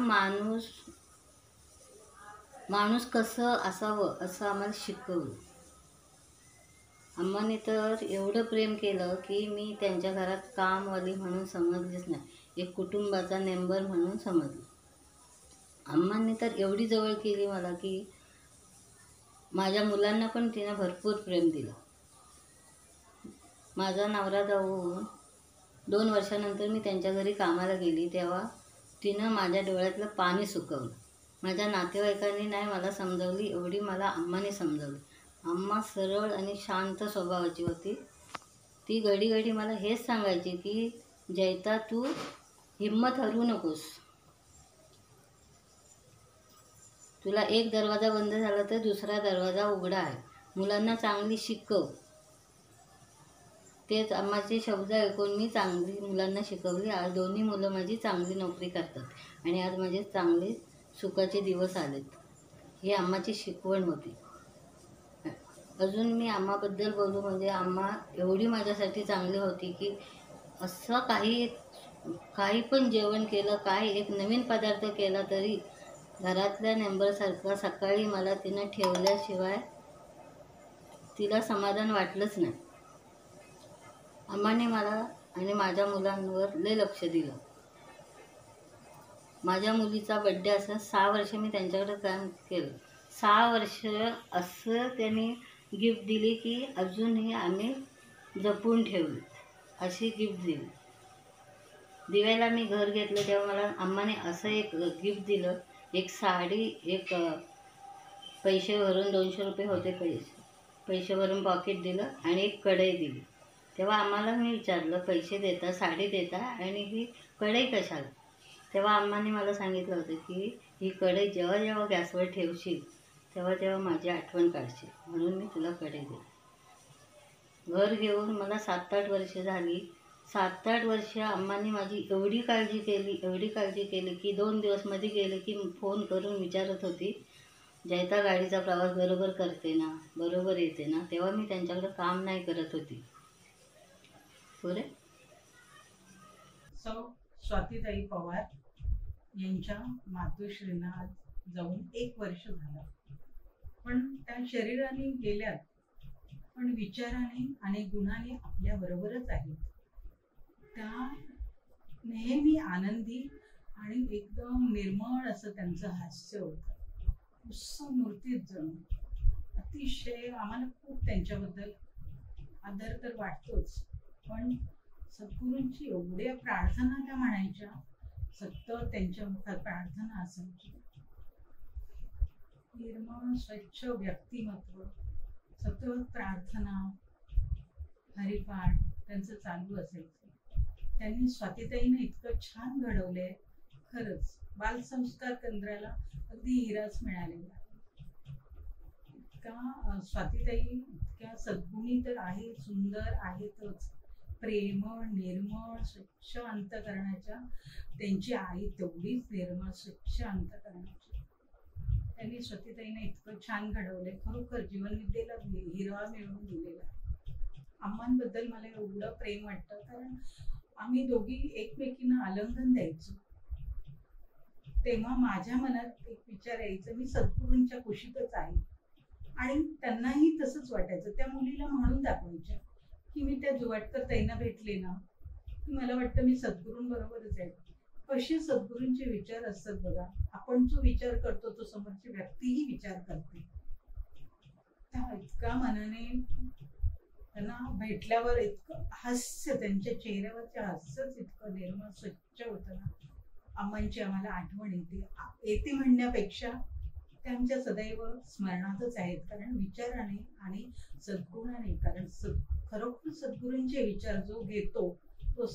माणूस कसं असावं असं आम्हाला शिकवलं. अम्माने तर एवढं प्रेम केलं की मी त्यांच्या घरात कामवाली म्हणून समजलीच नाही, एक कुटुंबाचा मेंबर म्हणून समजली. अम्मांनी तर एवढी जवळ केली मला की माझ्या मुलांना पण तिनं भरपूर प्रेम दिलं. माझा नवरा जाऊन 2 वर्षानंतर मी त्यांच्या घरी कामाला गेली तेव्हा तिनं माझ्या डोळ्यातलं पाणी सुकवलं. माझ्या नातेवाईकांनी नाही मला समजवली एवढी मला अम्माने समजवली. अम्मा सरळ आणि शांत स्वभावाची होती. ती घडी घडी मला हेच सांगायची की जयता तू हिम्मत हरू नकोस. तुला एक दरवाजा बंद झाला तर दुसरा दरवाजा उघडा आहे. मुलांना चांगली शिकव. तेच अम्माचे शब्द ऐकून मी चांगली मुलांना शिकवली. आज दोन्ही मुलं माझी चांगली नोकरी करतात आणि आज माझे चांगले सुखाचे दिवस आलेत. ही अम्माची शिकवण होती. अजून मी अम्माबद्दल बोलू म्हणजे अम्मा एवढी माझ्यासाठी चांगली होती की असं काही पण जेवण केलं, काय एक नवीन पदार्थ केला तरी घरातल्या मेंबरसारखं सकाळी मला तिनं ठेवल्याशिवाय तिला समाधान वाटलंच नाही. अम्माने मला आणि माझ्या मुलांवर लय लक्ष दिलं. माझ्या मुलीचा बड्डे असं 6 वर्ष मी त्यांच्याकडे काम केलं. 6 वर्ष असं त्यांनी गिफ्ट दिली की अजूनही आम्ही जपून ठेवली. अशी गिफ्ट दिली. दिवाळीला मी घर घेतलं तेव्हा मला अम्माने असं एक गिफ्ट दिलं. एक साडी, एक पैसे भरून 200 रुपये होते पैसे भरून पॉकेट दिलं आणि एक कढई दिली. तेव्हा आम्हाला मी विचारलं पैसे देता, साडी देता आणि ही कढई कशाला? तेव्हा अम्माने मला सांगितलं होतं की ही कढई जेव्हा जेव्हा गॅसवर ठेवशील तेव्हा तेव्हा माझी आठवण काढशील म्हणून मी तुला कढई दिली. घर घेऊन मला 7-8 वर्ष झाली. 7-8 वर्ष अम्माने माझी एवढी काळजी केली की 2 दिवस मध्ये गेले की फोन करून विचारत होती जयता गाडीचा प्रवास बरोबर करते ना, बरोबर येते ना, तेव्हा मी त्यांच्याकडे काम नाही करत होती. पुरे सौ स्वातीताई पवार यांच्या मातोश्रींना आज जाऊन 1 वर्ष झालं. पण त्या शरीराने गेल्यात, पण विचाराने आणि गुणाने आपल्याबरोबरच आहेत. त्या नेहमी आनंदी आणि एकदम निर्मळ असं त्यांचं हास्य होतं. उत्सव मूर्तीच जणू. अतिशय आम्हाला खूप त्यांच्याबद्दल आदर तर वाटतोच, पण सद्गुरूंची एवढ्या प्रार्थना त्या म्हणायच्या, सतत त्यांच्या मुखात प्रार्थना असायची. निर्मळ स्वच्छ व्यक्तिमत्व, सतत प्रार्थना, हरिपाठ त्यांचं चालू असायचं. त्यांनी स्वातीताईंना इतकं छान घडवलंय. खरंच बालसंस्कार केंद्राला अगदी हिराच मिळालेला. इतका स्वातीताई इतक्या सद्गुणी तर आहे, सुंदर आहेतच, प्रेमळ, निर्मळ, स्वच्छ अंतकरणाच्या. त्यांची आई तेवढीच निर्मळ, स्वच्छ अंतकरणाची. त्यांनी स्वातीताईंना इतकं छान घडवलंय. खरोखर जीवनविद्येला हिरवा मिळवून दिलेला. अम्मांबद्दल मला एवढं प्रेम वाटतं, कारण आम्ही दोघी एकमेकींना आलिंगन द्यायचो. तेव्हा माझ्या मनात एक विचार यायचं, मी सद्गुरूंच्या कुशीतच आहे. आणि त्यांनाही तसंच वाटायचं. त्या मुलीला म्हणून दाखवायच्या की मी त्या जुवाटकर ताईंना भेटले ना, की मला वाटतं मी सद्गुरूंबरोबरच आहे. कसे सद्गुरूंचे विचार असतात बघा. आपण जो विचार करतो तो समोरची व्यक्तीही विचार करते. त्या इतका मनाने त्यांना भेटल्यावर इतकं हास्य, त्यांच्या चेहऱ्यावरच्या हास्यच इतकं निर्मळ स्वच्छ होतं ना. अम्मांची आम्हाला आठवण येते म्हणण्यापेक्षा त्या आमच्या सदैव स्मरणातच आहेत. कारण विचाराने आणि सद्गुणाने, कारण खरोखर सद्गुरूंचे विचार जो घेतो तो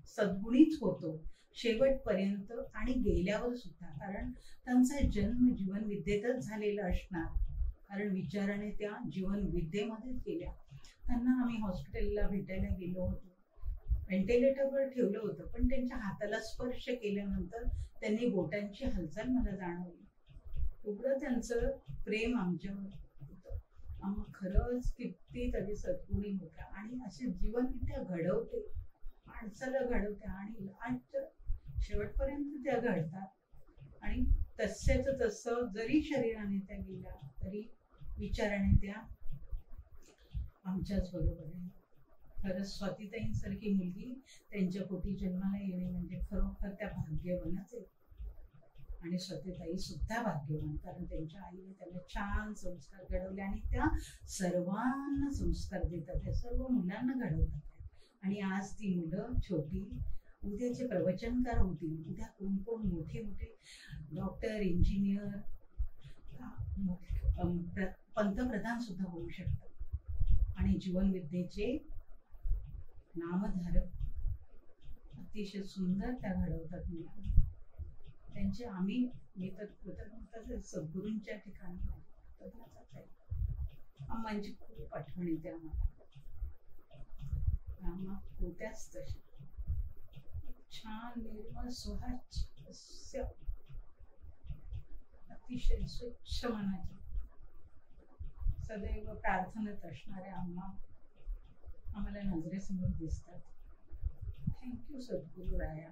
सद्गुणीच होतो शेवटपर्यंत आणि गेल्यावर सुद्धा. कारण त्यांचा जन्म जीवनविद्येतच झालेला असणार, कारण विचाराने त्या जीवनविद्येमध्येच गेल्या. त्यांना आम्ही हॉस्पिटलला भेटायला गेलो होतो. व्हेंटिलेटरवर ठेवलं होतं, पण त्यांच्या हाताला स्पर्श केल्यानंतर त्यांनी बोटांची हालचाल मला जाणवली. एवढं त्यांचं प्रेम आमच्यावर होतं. आम्हा खरंच कितीतरी सद्गुणी होत्या आणि असे जीवनविद्या घडवते, माणसाला घडवते आणि आजच्या शेवटपर्यंत त्या घडतात. आणि तस्याचं तसं जरी शरीराने त्या गेल्या तरी विचाराने त्या आमच्याच बरोबर आहे. खरंच स्वातीताईंसारखी मुलगी त्यांच्या पोटी जन्माला येणे म्हणजे खरोखर त्या भाग्यवानच आहेत. आणि स्वातीताई सुद्धा भाग्यवान, कारण त्यांच्या आईने त्यांना छान संस्कार घडवले आणि त्या सर्वांना संस्कार देतात, त्या सर्व मुलांना घडवतात. आणि आज ती मुलं छोटी उद्याचे प्रवचनकार होतील. उद्या कोण कोण मोठे मोठे डॉक्टर, इंजिनियर, पंतप्रधान सुद्धा होऊ शकतात. आणि जीवनविद्येचे नामधारक अतिशय सुंदर त्या घडवतात मुलांना. त्यांचे मी तर कृतज्ञता सद्गुरूंच्या ठिकाणी कृतज्ञताच आहे. अम्मांची खूप आठवण येते आम्हाला. अम्मा होत्याच तशा छान निर्मळ सुहास्य, अतिशय स्वच्छ मनाच्या, सदैव प्रार्थनेत असणाऱ्या अम्मा आम्हाला नजरेसमोर दिसतात. थँक्यू सद्गुरू राया.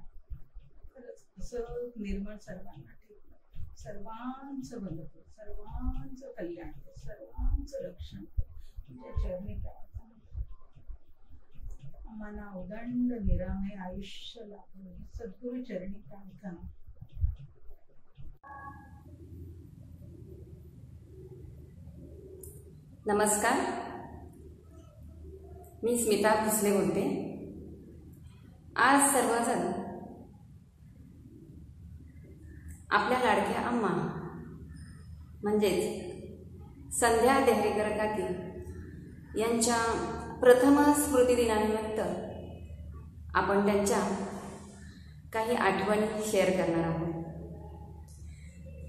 खरंच असं निर्मळ सर्वांना ठेवलं, सर्वांचं भलं कर, सर्वांचं कल्याण कर, सर्वांचं रक्षण कर. तुझ्या चरणी प्रार्थना. आम्हाला उदंड निरामय आयुष्य लाभो ही सद्गुरू चरणी प्रार्थना. नमस्कार, मी स्मिता भोसले बोलते. आज सर्वजण आपल्या लाडक्या अम्मा म्हणजेच संध्या देहरेकर काकी यांच्या प्रथम स्मृती दिनानिमित्त आपण त्यांच्या काही आठवणी शेअर करणार आहोत.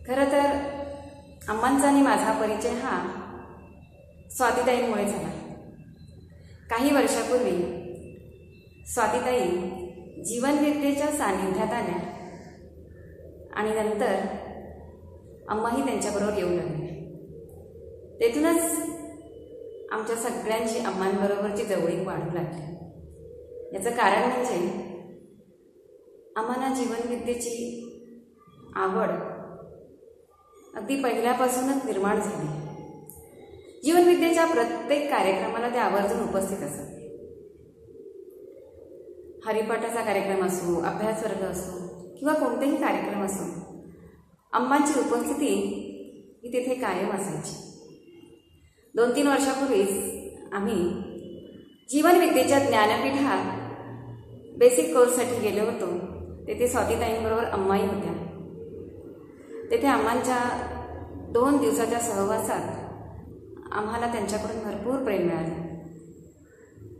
खरं तर अम्मांचा आणि माझा परिचय हा स्वातीताईंमुळे झाला. काही वर्षापूर्वी स्वातीताई जीवनविद्येच्या सान्निध्यात आल्या आणि नंतर अम्माही त्यांच्याबरोबर येऊ लागली. तेथूनच आमच्या सगळ्यांची अम्मांबरोबरची जवळीक वाढू लागली. याचं कारण म्हणजे आम्हाला जीवनविद्येची आवड अगदी पहिल्यापासूनच निर्माण झाली. जीवनविद्येच्या प्रत्येक कार्यक्रमाला ते आवर्जून उपस्थित असत. हरिपाठाचा कार्यक्रम असो, अभ्यास वर्ग असो किंवा कोणतेही कार्यक्रम असो, अम्मांची उपस्थिती ही तिथे कायम असायची. 2-3 वर्षापूर्वीच आम्ही जीवनविद्येच्या ज्ञानपीठात बेसिक कोर्ससाठी गेलो होतो. तेथे स्वातीताईंबरोबर अम्माई होत्या. तेथे अम्मांच्या 2 दिवसाच्या सहवासात आम्हाला त्यांच्याकडून भरपूर प्रेम मिळालं.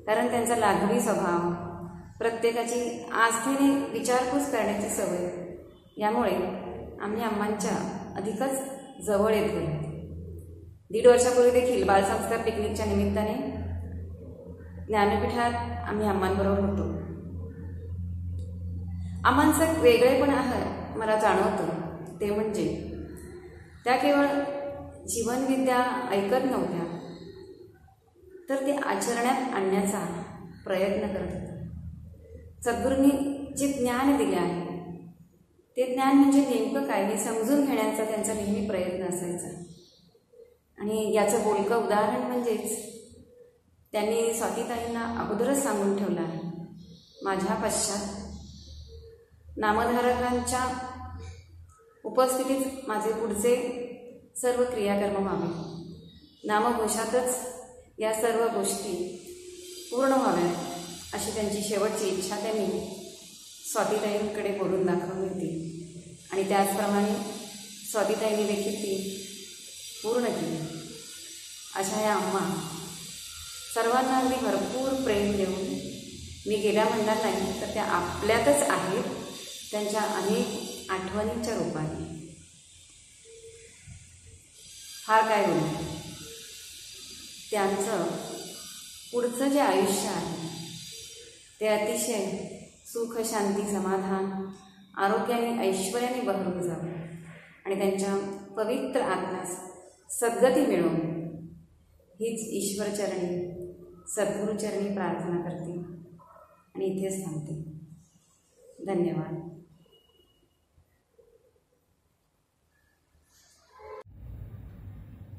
कारण त्यांचा लाघवी स्वभाव, प्रत्येकाची आस्थेने विचारपूस करण्याची सवय, यामुळे आम्ही अम्मांच्या अधिकच जवळ येत गेलो. 1.5 वर्षापूर्वी देखील बालसंस्कार पिकनिकच्या निमित्ताने ज्ञानपीठात आम्ही अम्मांबरोबर होतो. अम्मांचं वेगळेपण मला जाणवतं ते म्हणजे त्या केवळ जीवनविद्या ऐकत नव्हत्या, तर ते आचरणात आणण्याचा प्रयत्न करत होत्या. सद्गुरूंनी जे ज्ञान दिले आहे ते ज्ञान म्हणजे नेमकं काय हे समजून घेण्याचा त्यांचा नेहमी प्रयत्न असायचा. आणि याचं बोलकं उदाहरण म्हणजेच त्यांनी स्वातीताईंना अगोदरच सांगून ठेवलं आहे, माझ्या पश्चात नामधारकांच्या उपस्थितीत माझे पुढचे सर्व क्रियाकर्म व्हावे. नामघोषातच या सर्व गोष्टी पूर्ण व्हाव्यात अशी त्यांची शेवटची इच्छा त्यांनी स्वातीताईंकडे बोलून दाखवली होती. आणि त्याचप्रमाणे स्वातीताईंनी देखील ती पूर्ण केली. अशा या अम्मा सर्वांना अगदी भरपूर प्रेम देऊन मी गेल्या म्हणणार नाही तर त्या आपल्यातच आहेत, त्यांच्या अनेक आठवणींच्या रूपाने. फार काय बोलू. त्यांचं पुढचं जे आयुष्य आहे ते अतिशय सुख, शांती, समाधान, आरोग्याने, ऐश्वर्याने बहरून जावं आणि त्यांच्या पवित्र आत्म्यास सद्गती मिळवून हीच ईश्वरचरणी, सद्गुरूचरणी प्रार्थना करते आणि इथेच थांबते. धन्यवाद.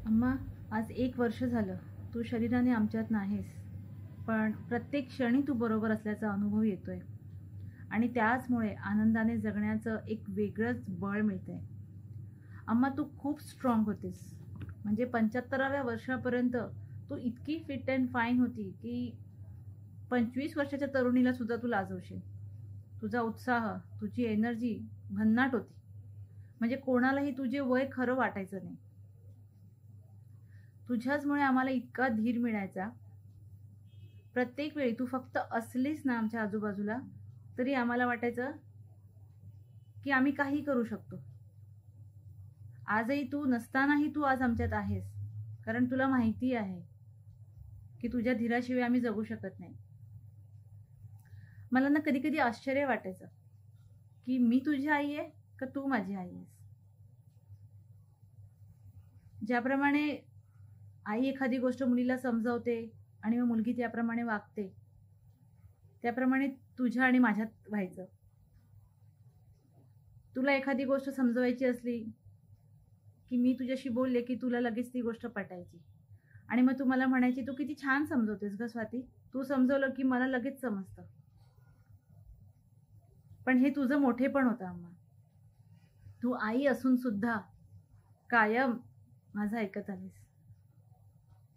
अम्मा, आज 1 वर्ष झालं तू शरीराने आमच्यात नाहीस, पण प्रत्येक क्षणी तू बरोबर असल्याचा अनुभव येतोय आणि त्याचमुळे आनंदाने जगण्याचं एक वेगळंच बळ मिळतंय. अम्मा, तू खूप स्ट्रॉंग होतीस. म्हणजे 75व्या वर्षापर्यंत तू इतकी फिट अँड फाईन होती की 25 वर्षाच्या तरुणीला सुद्धा तू लाजवशील. तुझा उत्साह, तुझी एनर्जी भन्नाट होती. म्हणजे कोणालाही तुझे वय खरं वाटायचं नाही. तुझ्याचमुळे आम्हाला इतका धीर मिळायचा. प्रत्येक वेळी तू फक्त असलीस ना आमच्या आजूबाजूला तरी आम्हाला वाटायचं की आम्ही काही करू शकतो. आजही तू नसतानाही तू आज आमच्यात आहेस, कारण तुला माहिती आहे की तुझ्या धीराशिवाय आम्ही जगू शकत नाही. मला ना कधी कधी आश्चर्य वाटायचं की मी तुझी आई आहे का तू माझी आई आहेस. ज्याप्रमाणे आई एखादी गोष्ट मुलीला समजावते आणि मग मुलगी त्याप्रमाणे वागते, त्याप्रमाणे तुझ्या आणि माझ्यात व्हायचं. तुला एखादी गोष्ट समजवायची असली की मी तुझ्याशी बोलले की तुला लगेच ती गोष्ट पटायची आणि मग तू मला म्हणायची, तू किती छान समजवतेस ग स्वाती, तू समजवलं की मला लगेच समजतं. पण हे तुझं मोठेपण होतं अम्मा. तू आई असून सुद्धा कायम माझं ऐकत आलीस.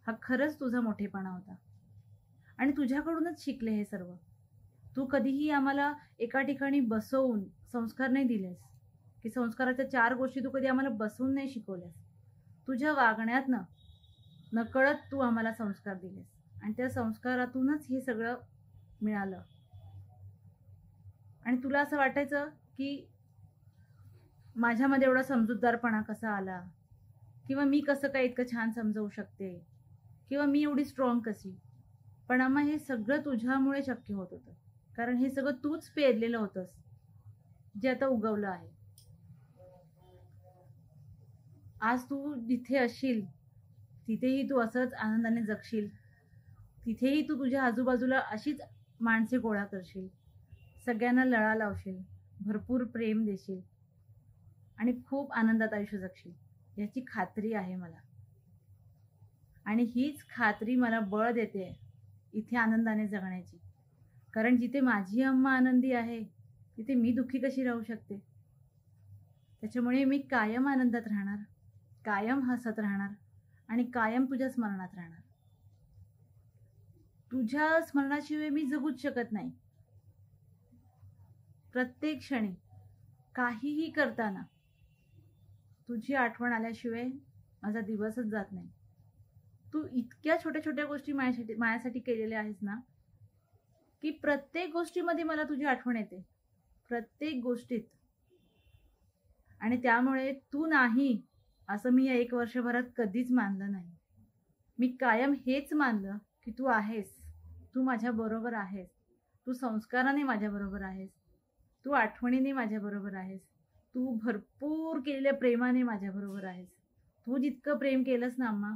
हा खरंच तुझा मोठेपणा होता आणि तुझ्याकडूनच शिकले हे सर्व. तू कधीही आम्हाला एका ठिकाणी बसवून संस्कार नाही दिलेस, की संस्काराच्या 4 गोष्टी तू कधी आम्हाला बसवून नाही शिकवल्यास. तुझ्या वागण्यातनं नकळत तू आम्हाला संस्कार दिलेस आणि त्या संस्कारातूनच हे सगळं मिळालं. आणि तुला असं वाटायचं की माझ्यामध्ये एवढा समजूतदारपणा कसा आला, किंवा मी कसं काय इतकं छान समजवू शकते, किंवा मी एवढी स्ट्रॉंग कशी. पण आम्हा हे सगळं तुझ्यामुळे शक्य होत होतं, कारण हे सगळं तूच पेरलेलं होतंस जे आता उगवलं आहे. आज तू जिथे असशील तिथेही तू असंच आनंदाने जगशील, तिथेही तू तुझ्या आजूबाजूला अशीच माणसे गोळा करशील, सगळ्यांना लळा लावशील, भरपूर प्रेम देशील आणि खूप आनंदात आयुष्य जगशील याची खात्री आहे मला. आणि हीच खात्री मला बळ देते इथे आनंदाने जगण्याची. कारण जिथे माझी अम्मा आनंदी आहे तिथे मी दुःखी कशी राहू शकते. त्याच्यामुळे मी कायम आनंदात राहणार, कायम हसत राहणार आणि कायम तुझ्या स्मरणात राहणार. तुझ्या स्मरणाशिवाय मी जगूच शकत नाही. प्रत्येक क्षणी काहीही करताना तुझी आठवण आल्याशिवाय माझा दिवसच जात नाही. तू इतक्या छोट्या छोट्या गोष्टी माझ्यासाठी केलेल्या आहेस ना की प्रत्येक गोष्टीमध्ये मला तुझी आठवण येते, प्रत्येक गोष्टीत. आणि त्यामुळे तू नाही असं मी या 1 वर्षभरात कधीच मानलं नाही. मी कायम हेच मानलं की तू आहेस, तू माझ्याबरोबर आहेस, तू संस्काराने माझ्याबरोबर आहेस, तू आठवणीने माझ्याबरोबर आहेस, तू भरपूर केलेल्या प्रेमाने माझ्याबरोबर आहेस. तू जितकं प्रेम केलंस ना अम्मा,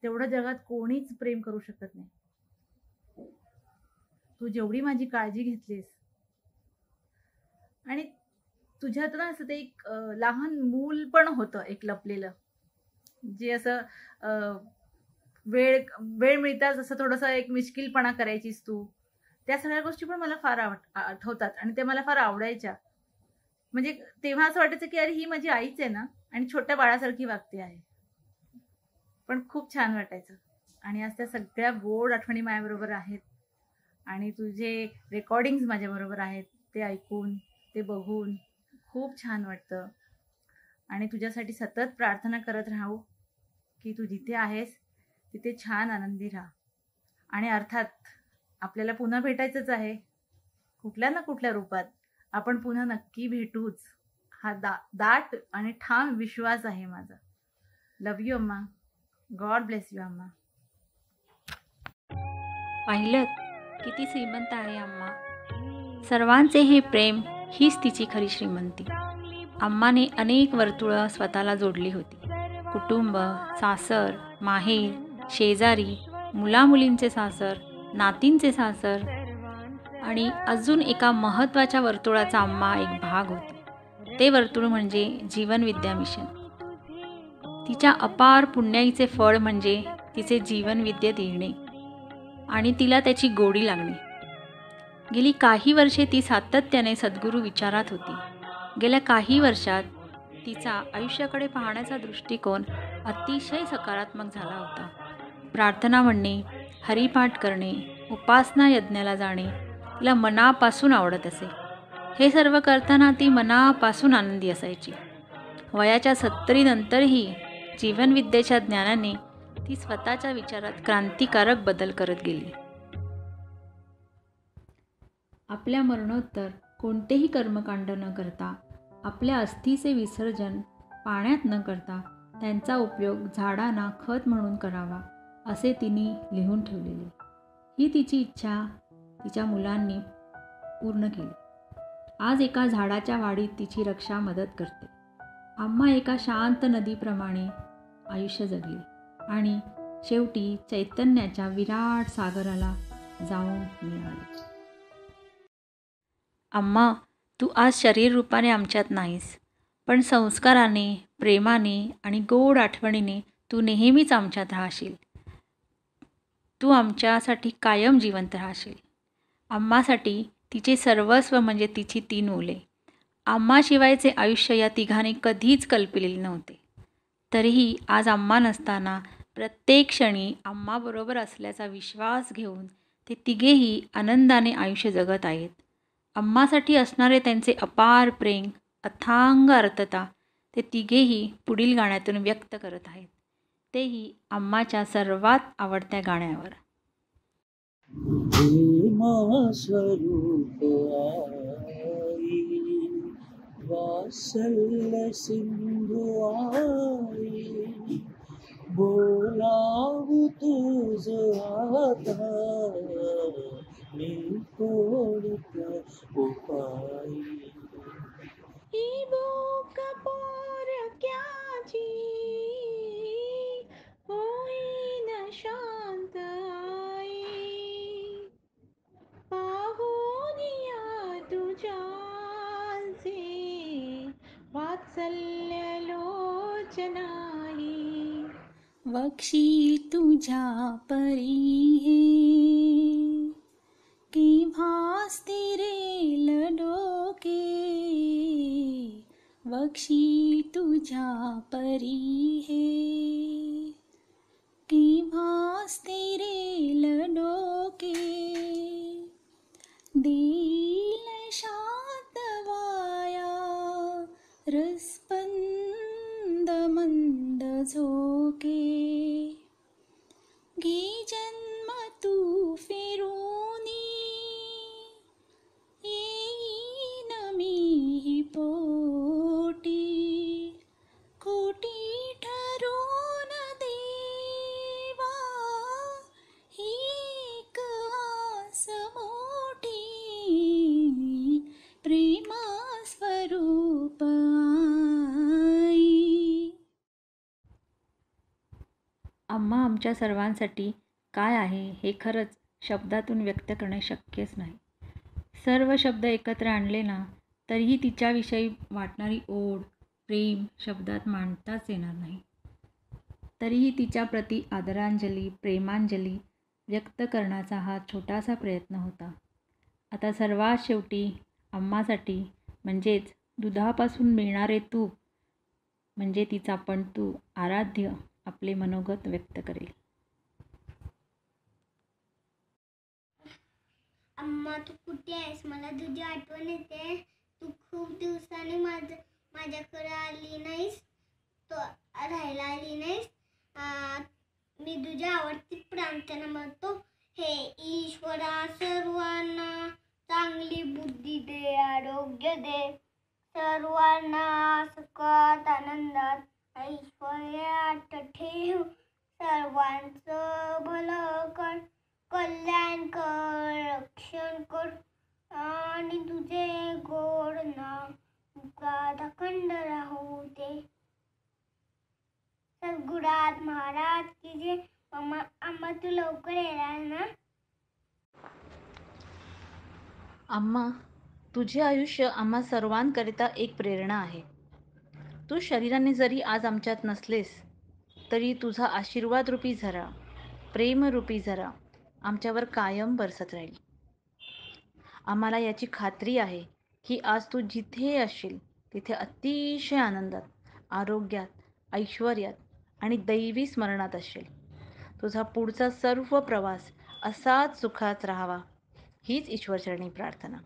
तेवढं जगात कोणीच प्रेम करू शकत नाही. तू जेवढी माझी काळजी घेतलीस आणि तुझ्यात ना असं ते एक लहान मूल पण होतं एक लपलेलं, जे असं वेळ वेळ मिळताच असं थोडंसं एक मिश्किलपणा करायचीस तू. त्या सगळ्या गोष्टी पण मला फार आठवतात आणि त्या मला फार आवडायच्या. म्हणजे तेव्हा असं वाटायचं की अरे ही माझी आईच आहे ना आणि छोट्या बाळासारखी वागते आहे. पण खूप छान वाटायचं. आणि आज त्या सगळ्या गोड आठवणी माझ्याबरोबर आहेत आणि तुझे रेकॉर्डिंग्स माझ्याबरोबर आहेत. ते ऐकून, ते बघून खूप छान वाटतं. आणि तुझ्यासाठी सतत प्रार्थना करत राहू की तू जिथे आहेस तिथे छान आनंदी राहा. आणि अर्थात आपल्याला पुन्हा भेटायचंच आहे, कुठल्या ना कुठल्या रूपात आपण पुन्हा नक्की भेटूच, हा दाट आणि ठाम विश्वास आहे माझा. Love you amma. God bless you amma. पाहिलं किती श्रीमंत आहे अम्मा. सर्वांचे हे प्रेम हीच तिची खरी श्रीमंती. अम्माने अनेक वर्तुळं स्वतःला जोडली होती. कुटुंब, सासर, माहेर, शेजारी, मुलामुलींचे सासर, नातींचे सासर आणि अजून एका महत्त्वाच्या वर्तुळाचा अम्मा एक भाग होती. ते वर्तुळ म्हणजे जीवन विद्या मिशन. तिच्या अपार पुण्याईचे फळ म्हणजे तिचे जीवन विद्येत येणे आणि तिला त्याची गोडी लागणे. गेली काही वर्षे ती सातत्याने सद्गुरू विचारात होती. गेल्या काही वर्षात तिचा आयुष्याकडे पाहण्याचा दृष्टिकोन अतिशय सकारात्मक झाला होता. प्रार्थना म्हणणे, हरिपाठ करणे, उपासना यज्ञाला जाणे तिला मनापासून आवडत असे. हे सर्व करताना ती मनापासून आनंदी असायची. वयाच्या 70 नंतरही जीवनविद्येच्या ज्ञानाने ती स्वतःच्या विचारात क्रांतिकारक बदल करत गेली. आपल्या मरणोत्तर कोणतेही कर्मकांड न करता, आपल्या अस्थीचे विसर्जन पाण्यात न करता त्यांचा उपयोग झाडांना खत म्हणून करावा असे तिने लिहून ठेवलेले. ही तिची इच्छा तिच्या मुलांनी पूर्ण केली. आज एका झाडाच्या वाढीत तिची रक्षा मदत करते. अम्मा एका शांत नदीप्रमाणे आयुष्य जगली आणि शेवटी चैतन्याच्या विराट सागराला जाऊन मिळाली. अम्मा, तू आज शरीर रूपाने आमच्यात नाहीस, पण संस्काराने, प्रेमाने आणि गोड आठवणीने तू नेहमीच आमच्यात राहशील. तू आमच्यासाठी कायम जिवंत राहशील. अम्मासाठी तिचे सर्वस्व म्हणजे तिची 3 मुले. अम्माशिवायचे आयुष्य या तिघांनी कधीच कल्पिलेले नव्हते. तरीही आज अम्मा नसताना प्रत्येक क्षणी अम्माबरोबर असल्याचा विश्वास घेऊन ते तिघेही आनंदाने आयुष्य जगत आहेत. अम्मासाठी असणारे त्यांचे अपार प्रेम, अथांग अर्थता ते तिघेही पुढील गाण्यातून व्यक्त करत आहेत. तेही अम्माच्या सर्वात आवडत्या गाण्यावर. प्रेमा स्वरूप आई, वात्सल्य सिंधू आई, बोलावू तुझ आता मी कोणत्या उपाई. इबो कपोर क्या जी वात्सल्यलोचनाई वक्षी तुझ्या परी हे की भासती रेल डोके वक्षी तुझ्या परी हे की भासती रेल डोके देईल शातवाया रसपंद मंद झोके घे जन्म तू फिरूनी येईन मीही पोटी खोटी ठरून देवा ही एक आस मोठी प्रेमा स्वरूप आई. अम्मा आमच्या सर्वांसाठी काय आहे हे खरंच शब्दातून व्यक्त करणे शक्यच नाही. सर्व शब्द एकत्र आणले ना तरीही तिच्याविषयी वाटणारी ओढ प्रेम शब्दात मांडताच येणार नाही. तरीही तिच्याप्रती आदरांजली प्रेमांजली व्यक्त करण्याचा हा छोटासा प्रयत्न होता. आता सर्वात शेवटी अम्मासाठी म्हणजेच दुधापासून मिळणारे तूप म्हणजे तिचा पणतू आराध्य आपले मनोगत व्यक्त करेल. अम्मा तू कुठे आहेस? मला तुझी आठवण येते. तू खूप दिवसांनी माझ्याकडे आली नाहीस, तो राहायला आली नाहीस. मी तुझ्या आवडती प्रार्थना म्हणतो, हे ईश्वरा सर्वांना चांगली बुद्धी दे, आरोग्य दे, सर्वांना सुखात आनंदात ऐश्वर्यात ठेव, सर्वांचं भलं कर, कल्याण कर, रक्षण कर आणि तुझे गोड नाम मुखात अखंड राहू दे. सद्गुरुनाथ महाराज की जय. अम्मा तू लवकर येणार ना? अम्मा, तुझे आयुष्य आम्हा सर्वांकरिता एक प्रेरणा आहे. तू शरीराने जरी आज आमच्यात नसलेस तरी तुझा आशीर्वाद रूपी झरा, प्रेमरूपी झरा आमच्यावर कायम बरसत राहील. आम्हाला याची खात्री आहे की आज तू जिथे असशील तिथे अतिशय आनंदात, आरोग्यात, ऐश्वर्यात आणि दैवी स्मरणात असशील. तुझा पुढचा सर्व प्रवास असाच सुखात राहावा हीच ईश्वरचरणी प्रार्थना.